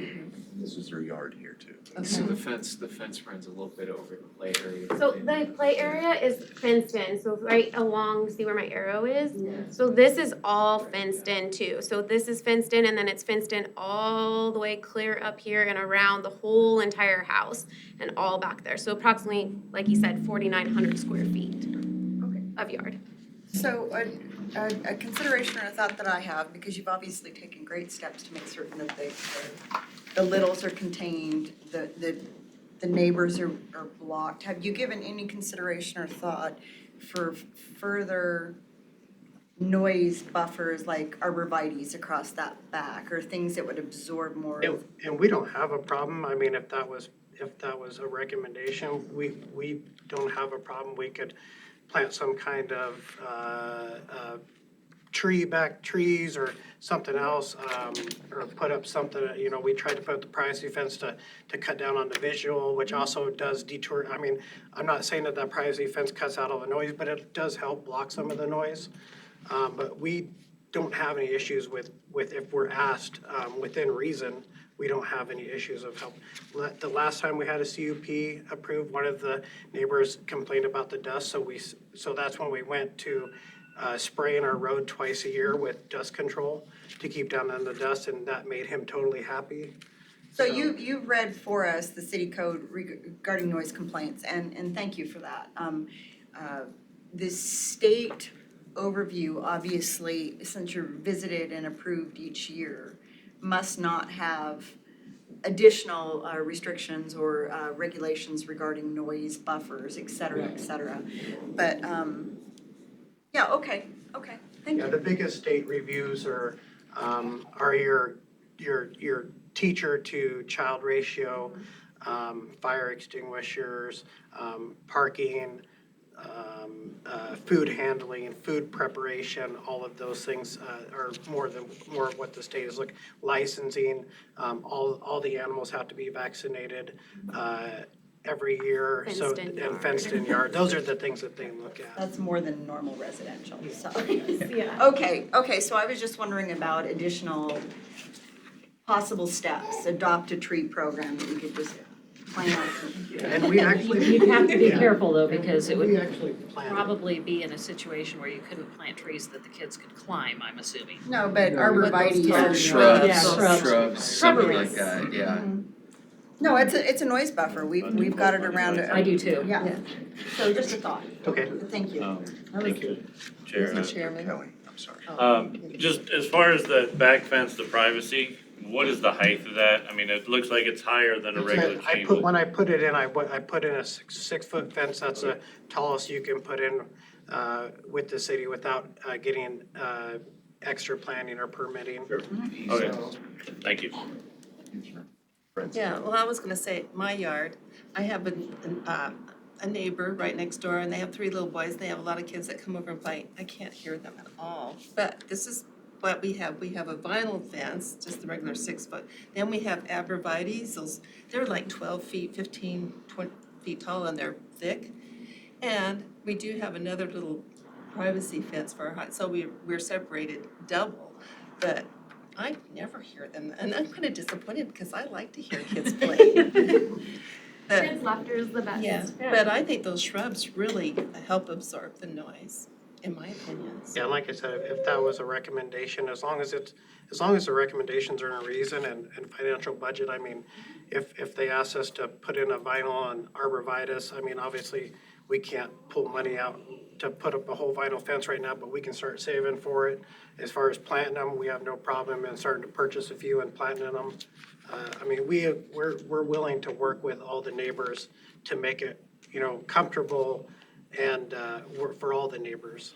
This is your yard here too. so the fence runs a little bit over the play area. So the play area is fenced in, so right along, see where my arrow is? So this is all fenced in too. So this is fenced in and then it's fenced in all the way clear up here and around the whole entire house and all back there. So approximately, like you said, 4,900 square feet of yard. So a consideration or a thought that I have, because you've obviously taken great steps to make certain that the littles are contained, the neighbors are blocked. Have you given any consideration or thought for further noise buffers like arborvitaes across that back or things that would absorb more of? And we don't have a problem, I mean, if that was a recommendation, we don't have a problem. We could plant some kind of trees or something else, or put up something, we tried to put up the privacy fence to cut down on the visual, which also does detour. I mean, I'm not saying that privacy fence cuts out all the noise, but it does help block some of the noise. But we don't have any issues with if we're asked, within reason, we don't have any issues of help. The last time we had a CUP approved, one of the neighbors complained about the dust, so that's when we went to spraying our road twice a year with dust control to keep down on the dust, and that made him totally happy. So you read for us the city code regarding noise complaints, and thank you for that. The state overview, obviously, since you're visited and approved each year, must not have additional restrictions or regulations regarding noise buffers, et cetera, et cetera. But, yeah, okay, thank you. Yeah, the biggest state reviews are your teacher to child ratio, fire extinguishers, parking, food handling and food preparation. All of those things are more of what the state is looking. Licensing, all the animals have to be vaccinated every year. Fenced-in yard. And fenced in yard. Those are the things that they look at. That's more than normal residential, so. Yeah. Okay, so I was just wondering about additional possible steps, adopt a tree program that we could just plan on. And we actually. You'd have to be Yeah. careful though, because it We would actually plan it. probably be in a situation where you couldn't plant trees that the kids could climb, I'm assuming. No, but arborvitae Or or shrubs, Yeah, shrubs, something like Shrubberies. that, yeah. No, it's a noise buffer. We've got it around. I do too. Yeah. So just a thought. Okay. Thank you. Thank you, Chair. Mr. Kelly, I'm sorry. Just as far as the back fence, the privacy, what is the height of that? I mean, it looks like it's higher than a regular chain link. When I put it in, I put in a 6-foot fence. That's the tallest you can put in with the city without getting extra planning or permitting. Okay, thank you. Yeah, well, I was gonna say, my yard, I have a neighbor right next door, and they have 3 little boys, they have a lot of kids that come over and play. I can't hear them at all, but this is what we have a vinyl fence, just the regular 6-foot. Then we have arborvitaes, they're like 12 feet, 15, 20 feet tall, and they're thick. And we do have another little privacy fence for our hut, so we're separated double, but I never hear them, and I'm kind of disappointed because I like to hear kids play. But- Kids' laughter is the best. Yeah, but I think those shrubs really help absorb the noise, in my opinion. Yeah, like I said, if that was a recommendation, as long as the recommendations are in a reason and financial budget, I mean, if they ask us to put in a vinyl on arborvitae, I mean, obviously, we can't pull money out to put up a whole vinyl fence right now, but we can start saving for it. As far as planting them, we have no problem in starting to purchase a few and planting them. I mean, we're willing to work with all the neighbors to make it, comfortable and work for all the neighbors.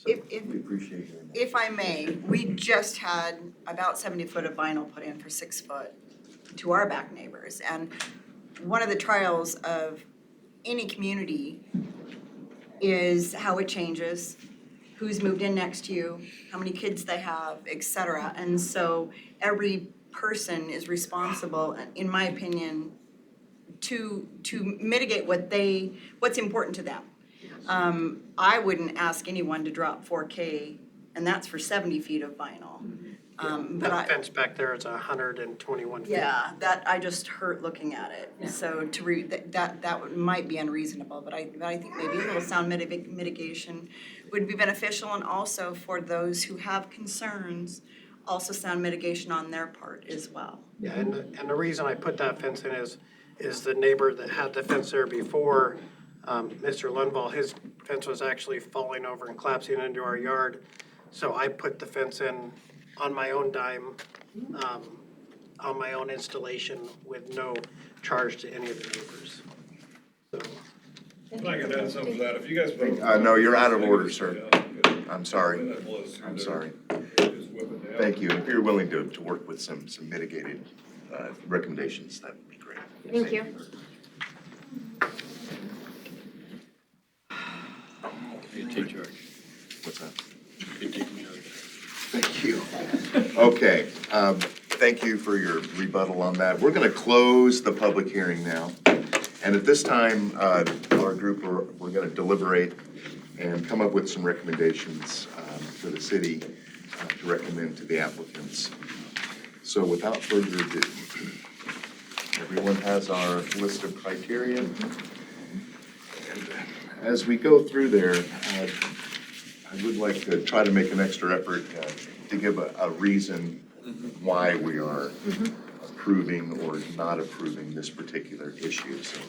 We appreciate hearing that. If I may, we just had about 70 foot of vinyl put in for 6 foot to our back neighbors. And one of the trials of any community is how it changes, who's moved in next to you, how many kids they have, et cetera. And so every person is responsible, in my opinion, to mitigate what's important to them. I wouldn't ask anyone to drop 4K, and that's for 70 feet of vinyl. But That fence back there is 121 feet. yeah, that, I just hurt looking at it. So that might be unreasonable, but I think maybe a little sound mitigation would be beneficial, and also for those who have concerns, also sound mitigation on their part as well. Yeah, and the reason I put that fence in is the neighbor that had the fence there before, Mr. Lundvall, his fence was actually falling over and collapsing into our yard. So I put the fence in on my own dime, on my own installation with no charge to any of the neighbors. So. If I could add something to that, if you guys put. No, you're out of order, sir. I'm sorry. I'm sorry. Thank you. If you're willing to work with some mitigated recommendations, that would be great. Thank you. You take charge. What's that? You take charge. Thank you. Okay, thank you for your rebuttal on that. We're gonna close the public hearing now. And at this time, our group, we're gonna deliberate and come up with some recommendations for the city to recommend to the applicants. So without further ado, everyone has our list of criteria. And as we go through there, I would like to try to make an extra effort to give a reason why we are approving or not approving this particular issue. So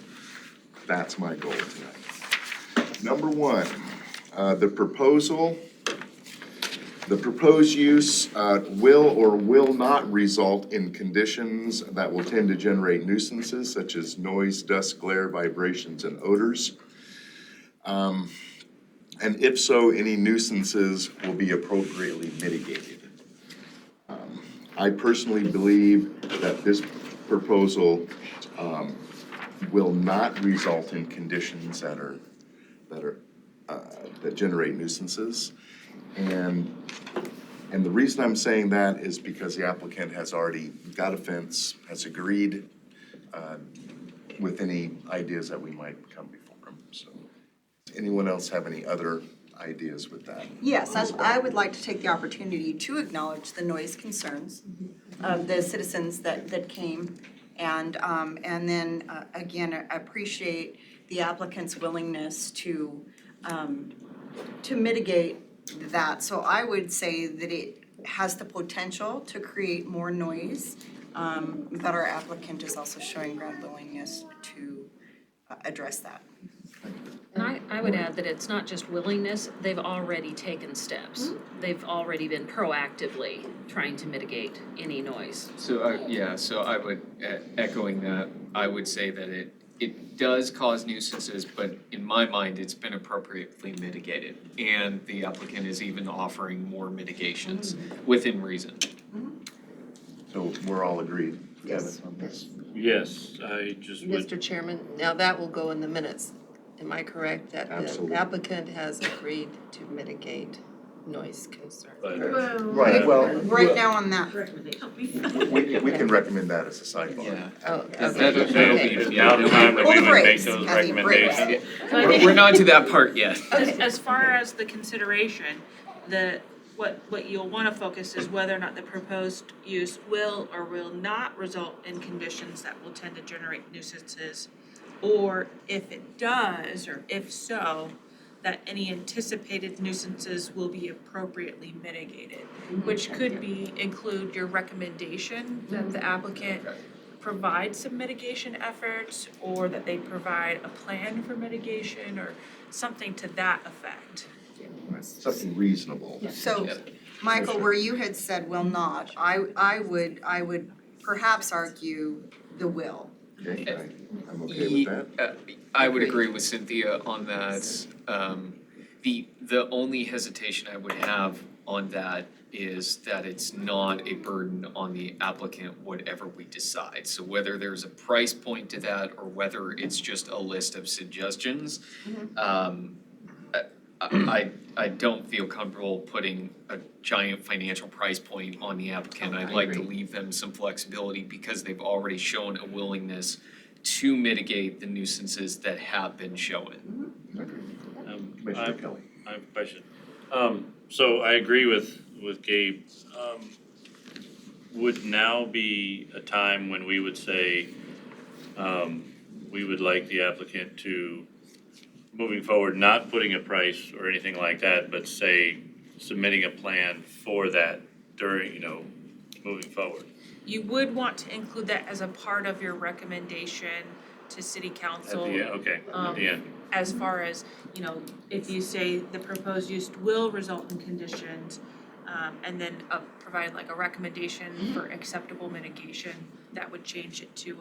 that's my goal tonight. Number one, the proposed use will or will not result in conditions that will tend to generate nuisances such as noise, dust, glare, vibrations, and odors. And if so, any nuisances will be appropriately mitigated. I personally believe that this proposal will not result in conditions that generate nuisances. And the reason I'm saying that is because the applicant has already got a fence, has agreed with any ideas that we might come before him. So, does anyone else have any other ideas with that? Yes, I would like to take the opportunity to acknowledge the noise concerns of the citizens that came. And then, again, I appreciate the applicant's willingness to mitigate that. So I would say that it has the potential to create more noise, but our applicant is also showing great willingness to address that. And I would add that it's not just willingness, they've already taken steps. They've already been proactively trying to mitigate any noise. So, so I would, echoing that, I would say that it does cause nuisances, but in my mind, it's been appropriately mitigated. And the applicant is even offering more mitigations within reason. So we're all agreed, Yes. Kevin, on this? Yes, I just would. Mr. Chairman, now that will go in the minutes. Am I correct that the Absolutely. applicant has agreed to mitigate noise concerns? Right, well, Right now on that. we can recommend that as a sidebar. Yeah. Oh, Because okay. That'll be now the time that we would make those recommendations. We're not to that part yet. As far as the consideration, what you'll wanna focus is whether or not the proposed use will or will not result in conditions that will tend to generate nuisances. Or if it does, or if so, that any anticipated nuisances will be appropriately mitigated. Which could include your recommendation that the applicant provide some mitigation efforts, or that they provide a plan for mitigation, or something to that effect. Something reasonable. So, Michael, where you had said will not, I would perhaps argue the will. Okay, I'm okay with that. I would agree with Cynthia on that. The only hesitation I would have on that is that it's not a burden on the applicant, whatever we decide. So whether there's a price point to that or whether it's just a list of suggestions, I don't feel comfortable putting a giant financial price point on the applicant. I'd like to leave them some flexibility because they've already shown a willingness to mitigate the nuisances that have been shown. Commissioner Kelly. I have a question. So I agree with Gabe. Would now be a time when we would say, we would like the applicant to, moving forward, not putting a price or anything like that, but say submitting a plan for that during, moving forward? You would want to include that as a part of your recommendation to city council. At the end, okay, at the end. As far as, if you say the proposed use will result in conditions, and then provide like a recommendation for acceptable mitigation, that would change it to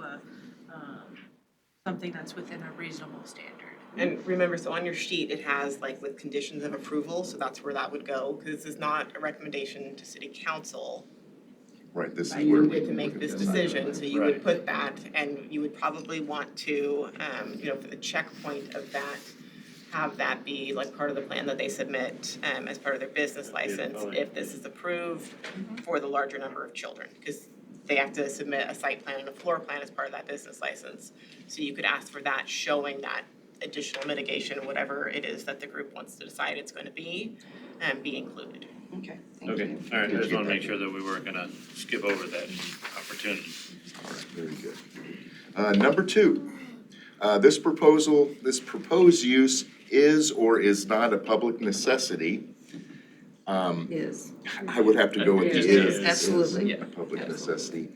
something that's within a reasonable standard. And remember, so on your sheet, it has like with conditions of approval, so that's where that would go, because this is not a recommendation to city council. Right, this is You where would we get to can make look at this this. decision, so you would put that, and you would probably want to, for the checkpoint of that, have that be like part of the plan that they submit, as part of their business license, if this is approved for the larger number of children, because they have to submit a site plan and a floor plan as part of that business license. So you could ask for that, showing that additional mitigation, whatever it is that the group wants to decide it's going to be included. Okay, Okay, all right, I just wanna make sure that we weren't gonna skip over that opportunity. All right, very good. Number two, this proposed use is or is not a public necessity. Is. I would have to go with Is, is absolutely. a public necessity.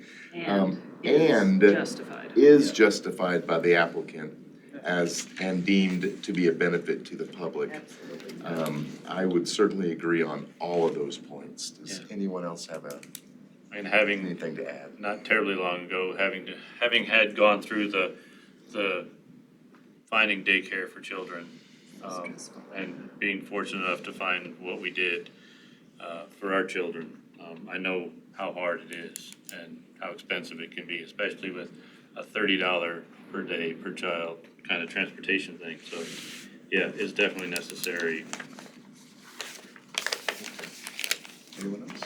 and justified. is justified by the applicant as, and deemed to be a benefit to the public. I would certainly agree on all of those points. Does anyone else have anything to add? Not terribly long ago, having had gone through the finding daycare for children, and being fortunate enough to find what we did, for our children, I know how hard it is and how expensive it can be, especially with a $30 per day per child kind of transportation thing, so, yeah, it's definitely necessary. Anyone else?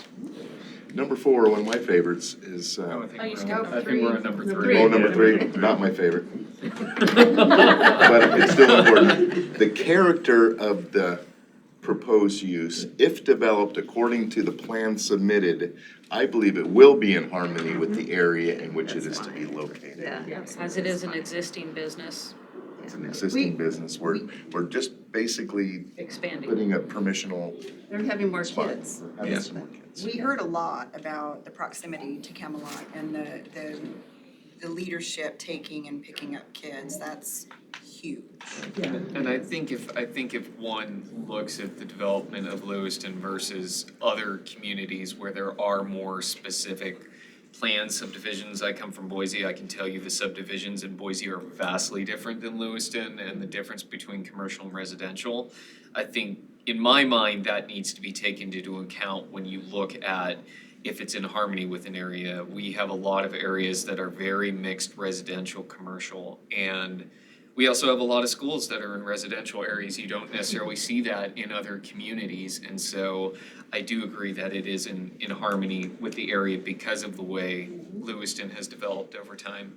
Number 4, one of my favorites is, I think Oh, we're on number 3. oh, number 3, not my favorite. But it's still important. The character of the proposed use, if developed according to the plan submitted, I believe it will be in harmony with the area in which it is to be located. Yeah, as it is an existing business, It's an existing business. We're just basically expanding. putting a permissional They're having more spot. kids. We're having some more kids. We heard a lot about the proximity to Camelot and the leadership taking and picking up kids. That's huge. And I think if one looks at the development of Lewiston versus other communities where there are more specific planned subdivisions, I come from Boise, I can tell you the subdivisions in Boise are vastly different than Lewiston, and the difference between commercial and residential. I think, in my mind, that needs to be taken into account when you look at if it's in harmony with an area. We have a lot of areas that are very mixed residential, commercial, and we also have a lot of schools that are in residential areas. You don't necessarily see that in other communities. And so I do agree that it is in harmony with the area because of the way Lewiston has developed over time.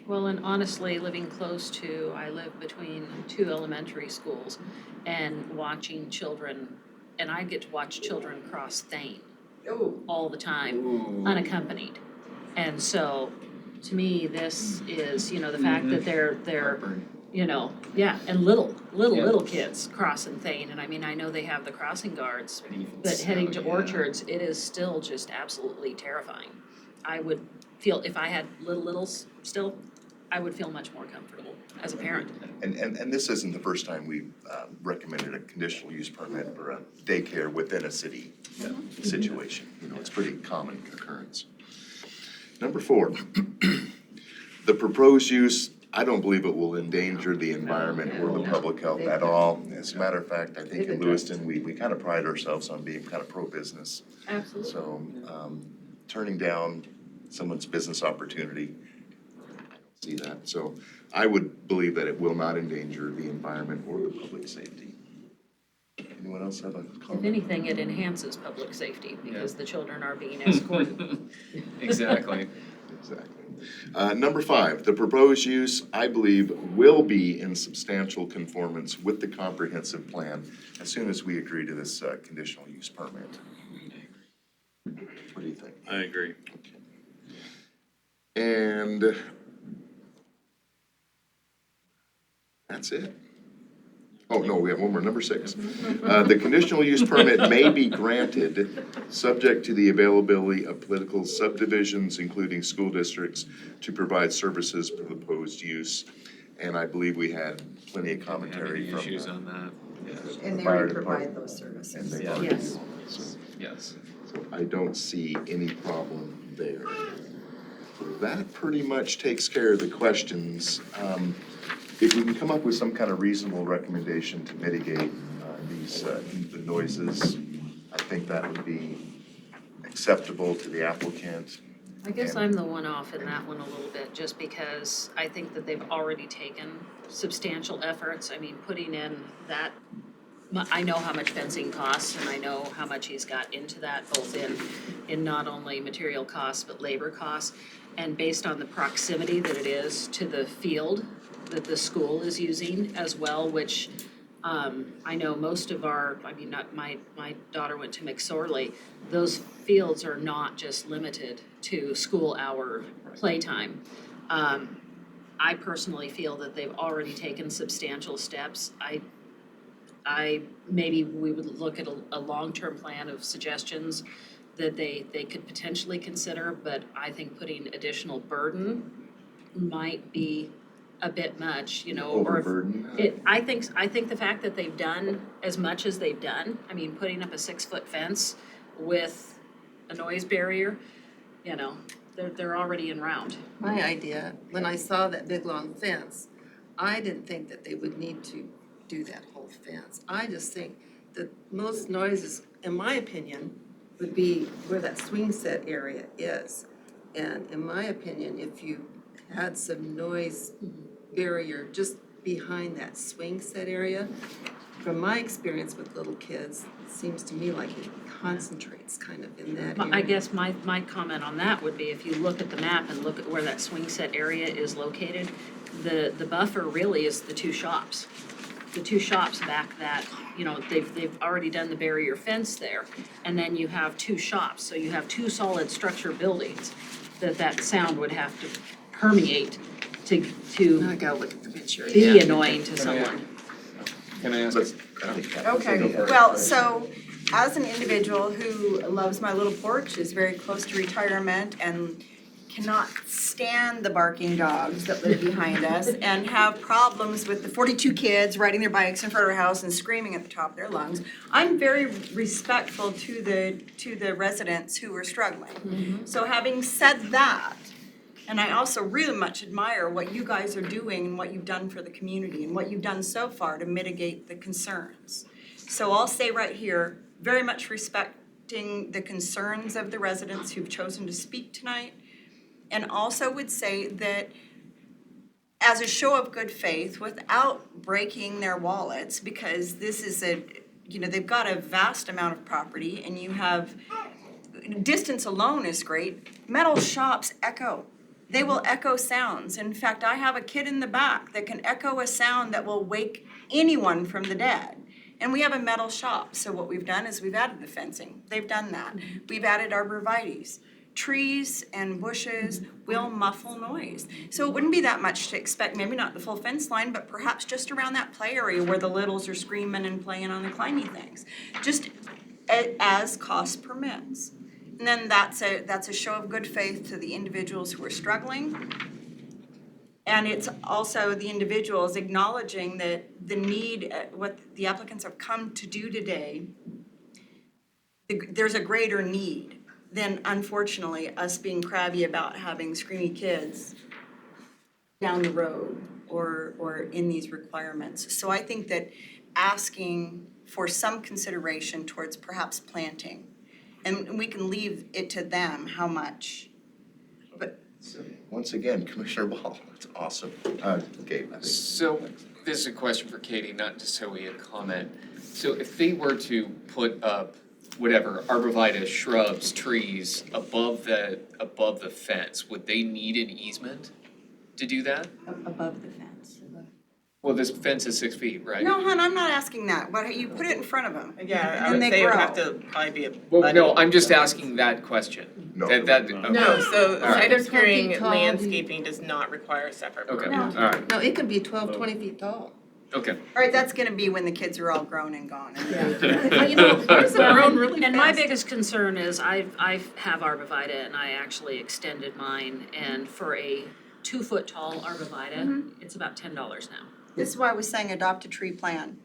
Well, and honestly, living close to, I live between 2 elementary schools and watching children, and I get to watch children cross Thane all the time, unaccompanied. And so, to me, this is, the fact that they're, and little kids crossing Thane. And I mean, I know they have the crossing guards, but heading to Orchards, it is still just absolutely terrifying. I would feel, if I had littles still, I would feel much more comfortable as a parent. And this isn't the first time we've recommended a conditional use permit for a daycare within a city situation. It's pretty common occurrence. Number 4, the proposed use, I don't believe it will endanger the environment or the public health at all. As a matter of fact, I think in Lewiston, we kind of pride ourselves on being kind of pro-business. Absolutely. So turning down someone's business opportunity, I don't see that. So I would believe that it will not endanger the environment or the public safety. Anyone else have a comment? If anything, it enhances public safety because the children are being escorted. Exactly. Number 5, the proposed use, I believe, will be in substantial conformance with the comprehensive plan as soon as we agree to this conditional use permit. What do you think? I agree. And that's it. Oh, no, we have one more, number 6. The conditional use permit may be granted subject to the availability of political subdivisions, including school districts, to provide services for the proposed use. And I believe we had plenty of commentary from issues on that. And they fire already provide department. those services. And they Yeah. already Yes. do. So Yes. I don't see any problem there. So that pretty much takes care of the questions. If we can come up with some kind of reasonable recommendation to mitigate the noises, I think that would be acceptable to the applicant. I guess I'm the one off in that one a little bit, just because I think that they've already taken substantial efforts. I mean, putting in that, I know how much fencing costs, and I know how much he's got into that, both in not only material costs, but labor costs. And based on the proximity that it is to the field that the school is using as well, which I know most of my daughter went to McSorley. Those fields are not just limited to school hour playtime. I personally feel that they've already taken substantial steps. Maybe we would look at a long-term plan of suggestions that they could potentially consider, but I think putting additional burden might be a bit much, you know, or if Overburden. I think the fact that they've done as much as they've done, I mean, putting up a 6-foot fence with a noise barrier, you know, they're already in round. My idea, when I saw that big long fence, I didn't think that they would need to do that whole fence. I just think that most noises, in my opinion, would be where that swing set area is. And in my opinion, if you had some noise barrier just behind that swing set area, from my experience with little kids, it seems to me like it concentrates kind of in that area. I guess my comment on that would be if you look at the map and look at where that swing set area is located, the buffer really is the two shops. The two shops back that, you know, they've already done the barrier fence there, and then you have two shops, so you have two solid structure buildings that sound would have to permeate to I gotta look at the picture. be annoying to Can I- someone. Can I ask? Okay, well, so as an individual who loves my little porch, is very close to retirement and cannot stand the barking dogs that live behind us and have problems with the 42 kids riding their bikes in front of our house and screaming at the top of their lungs, I'm very respectful to the residents who are struggling. So having said that, and I also really much admire what you guys are doing and what you've done for the community and what you've done so far to mitigate the concerns. So I'll say right here, very much respecting the concerns of the residents who've chosen to speak tonight. And also would say that as a show of good faith, without breaking their wallets, because this is they've got a vast amount of property and you have, distance alone is great. Metal shops echo. They will echo sounds. In fact, I have a kid in the back that can echo a sound that will wake anyone from the dead. And we have a metal shop. So what we've done is we've added the fencing. They've done that. We've added arborvitaes. Trees and bushes will muffle noise. So it wouldn't be that much to expect, maybe not the full fence line, but perhaps just around that play area where the littles are screaming and playing on the climbing things. Just as cost permits. And then that's a show of good faith to the individuals who are struggling. And it's also the individuals acknowledging that the need, what the applicants have come to do today, there's a greater need than unfortunately us being crabby about having screamy kids down the road or in these requirements. So I think that asking for some consideration towards perhaps planting, and we can leave it to them how much. But Once again, Commissioner Ball, that's awesome. Gabe, I think. So this is a question for Katie, not necessarily a comment. So if they were to put up whatever, arborvitae, shrubs, trees above the fence, would they need an easement to do that? above the fence. Well, this fence is 6 feet, right? No, hon, I'm not asking that. What, you put it in front of them. Yeah, I And would they say it would grow. have to probably be a. Well, no, I'm just asking that question. No. That, okay. No, so All right. site of clearing 12 feet tall. landscaping does not require a separate Okay, permit. all right, No, it could be 12, 20 feet tall. okay. All right, that's gonna be when the kids are all grown and gone. You know, grown really and my fast. biggest concern is I have arborvitae and I actually extended mine, and for a 2-foot tall arborvitae, it's about $10 now. This is why I was saying adopt a tree plan.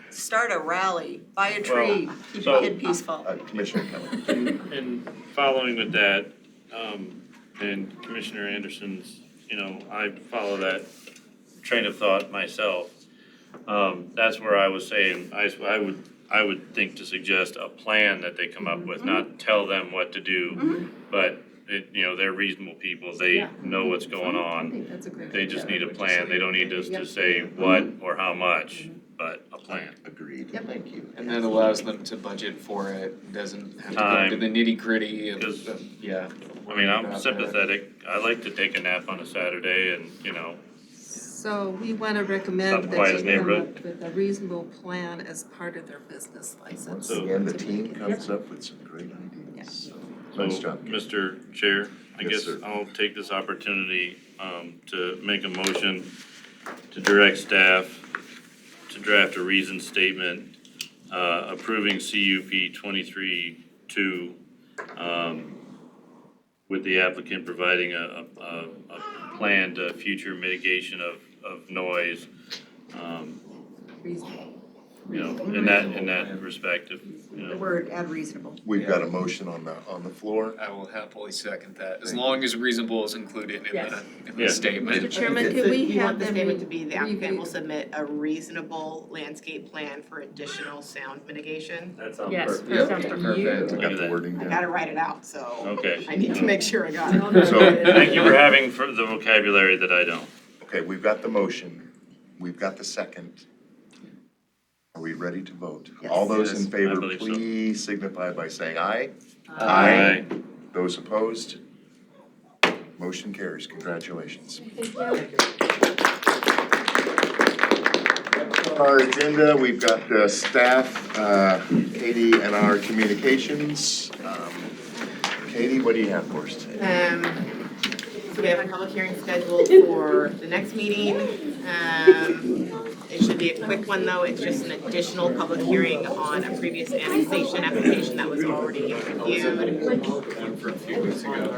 Start a rally, buy a tree, keep so- a kid peaceful. Commissioner Kelly. And following with that, and Commissioner Anderson's, I follow that train of thought myself. That's where I was saying, I would think to suggest a plan that they come up with, not tell them what to do, but they're reasonable people, they know what's going I on. think that's a great They idea. just need a plan, they don't need us to say what or how much, but a plan. Agreed, Yep. thank you. And that allows them to budget for it, doesn't have to go Time. to the nitty gritty of, Because, yeah. I mean, I'm about that. sympathetic, I like to take a nap on a Saturday and, So we want to recommend Something quiet that as you come neighborhood. up with a reasonable plan as part of their business license. Once again, the to team make it- comes up with some great ideas. so, Nice job. Mr. Chair, I Yes, guess sir. I'll take this opportunity, to make a motion to direct staff to draft a reasoned statement, approving CUP 23-2, with the applicant providing a planned future mitigation of noise. You know, in that respect, you know. The word add reasonable. We've got a motion on the floor. I will happily second that, as long as reasonable is included in Yes. the Yeah. statement. Mr. Chairman, So could we you want have the them statement to be, the applicant review? will submit a reasonable landscape plan for additional sound mitigation? That sounds Yes, perfect. that sounds Perfect. We Look got at the that. wording I down. gotta write it out, so Okay. I need to make sure I got it. So, Thank you for having for the vocabulary that I don't. okay, we've got the motion, we've got the second. Are we ready to vote? Yes. All those in Yes, I favor, believe so. please signify by saying aye. Aye. Those opposed? Motion carries, congratulations. Our agenda, we've got staff, Katie and our communications. Katie, what do you have for us today? So we have a public hearing scheduled for the next meeting. It should be a quick one, though. It's just an additional public hearing on a previous annexation application that was already reviewed. One for a few weeks ago.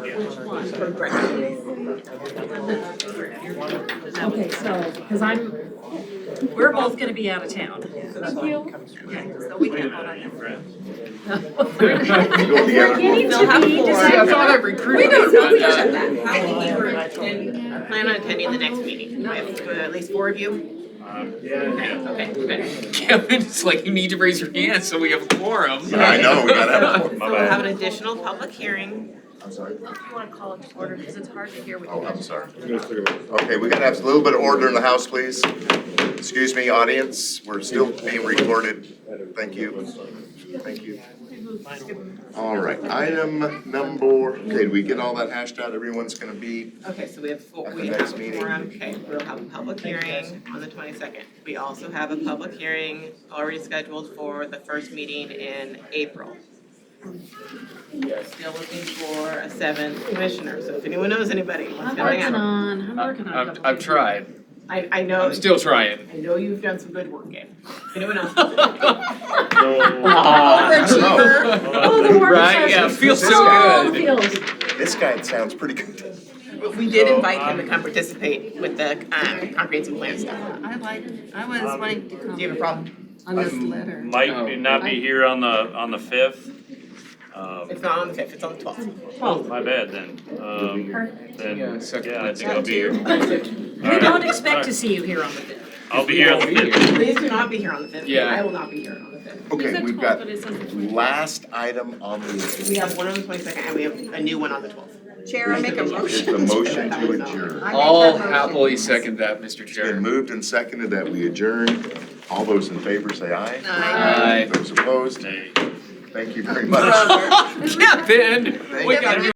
Okay, so, because we're both gonna be out of town. Thank you. So we can't vote on Go together. They'll have four. I thought I recruited. We don't know, we don't Shut have that. I think you were, and plan on attending the next meeting. I have at least 4 of you. Okay, good. Kevin, it's like you need to raise your hand so we have a quorum. Yeah, I know, we gotta have a quorum. So we'll have an additional public hearing. I'm sorry? If you wanna call it to order, because it's hard to hear what Oh, you I'm sorry. Okay, we gotta have a little bit of order in the house, please. Excuse me, audience, we're still being recorded. Thank you. Thank you. All right, item number, okay, did we get all that hashed out? Everyone's gonna be, Okay, so we have four, At the we next have a meeting. forum, okay, we'll have a public hearing on the 22nd. We also have a public hearing already scheduled for the first meeting in April. We are still looking for a 7th commissioner, so if anyone knows anybody, what's going on? I'm working on a couple I've tried, I know, I'm still trying. I know you've done some good work, Gabe. Anyone else? Oh, the work Right, yeah, it feels so good. this guy sounds pretty good. But we did invite him to come participate with the comprehensive plan stuff. I was wanting to Do you have a comment problem? on this letter. Might not be here on the 5th. It's not on the 5th, it's on the 12th. Oh, my bad then. Then, Yeah, second yeah, I think I'll be here. We don't expect to see you here on the 5th. I'll be here on the 5th. Please do not be here on the 5th. Yeah. I will not be here on the 5th. Okay, we've got last item on the We agenda. have one on the 22nd and we have a new one on the 12th. Chair, I make a Is motion. the motion to adjourn. I'll happily second that, Mr. It's Chair. been moved and seconded that we adjourn. All those in favor say aye. Aye. Those opposed? Hey. Thank you very much. Kevin, we you. gotta do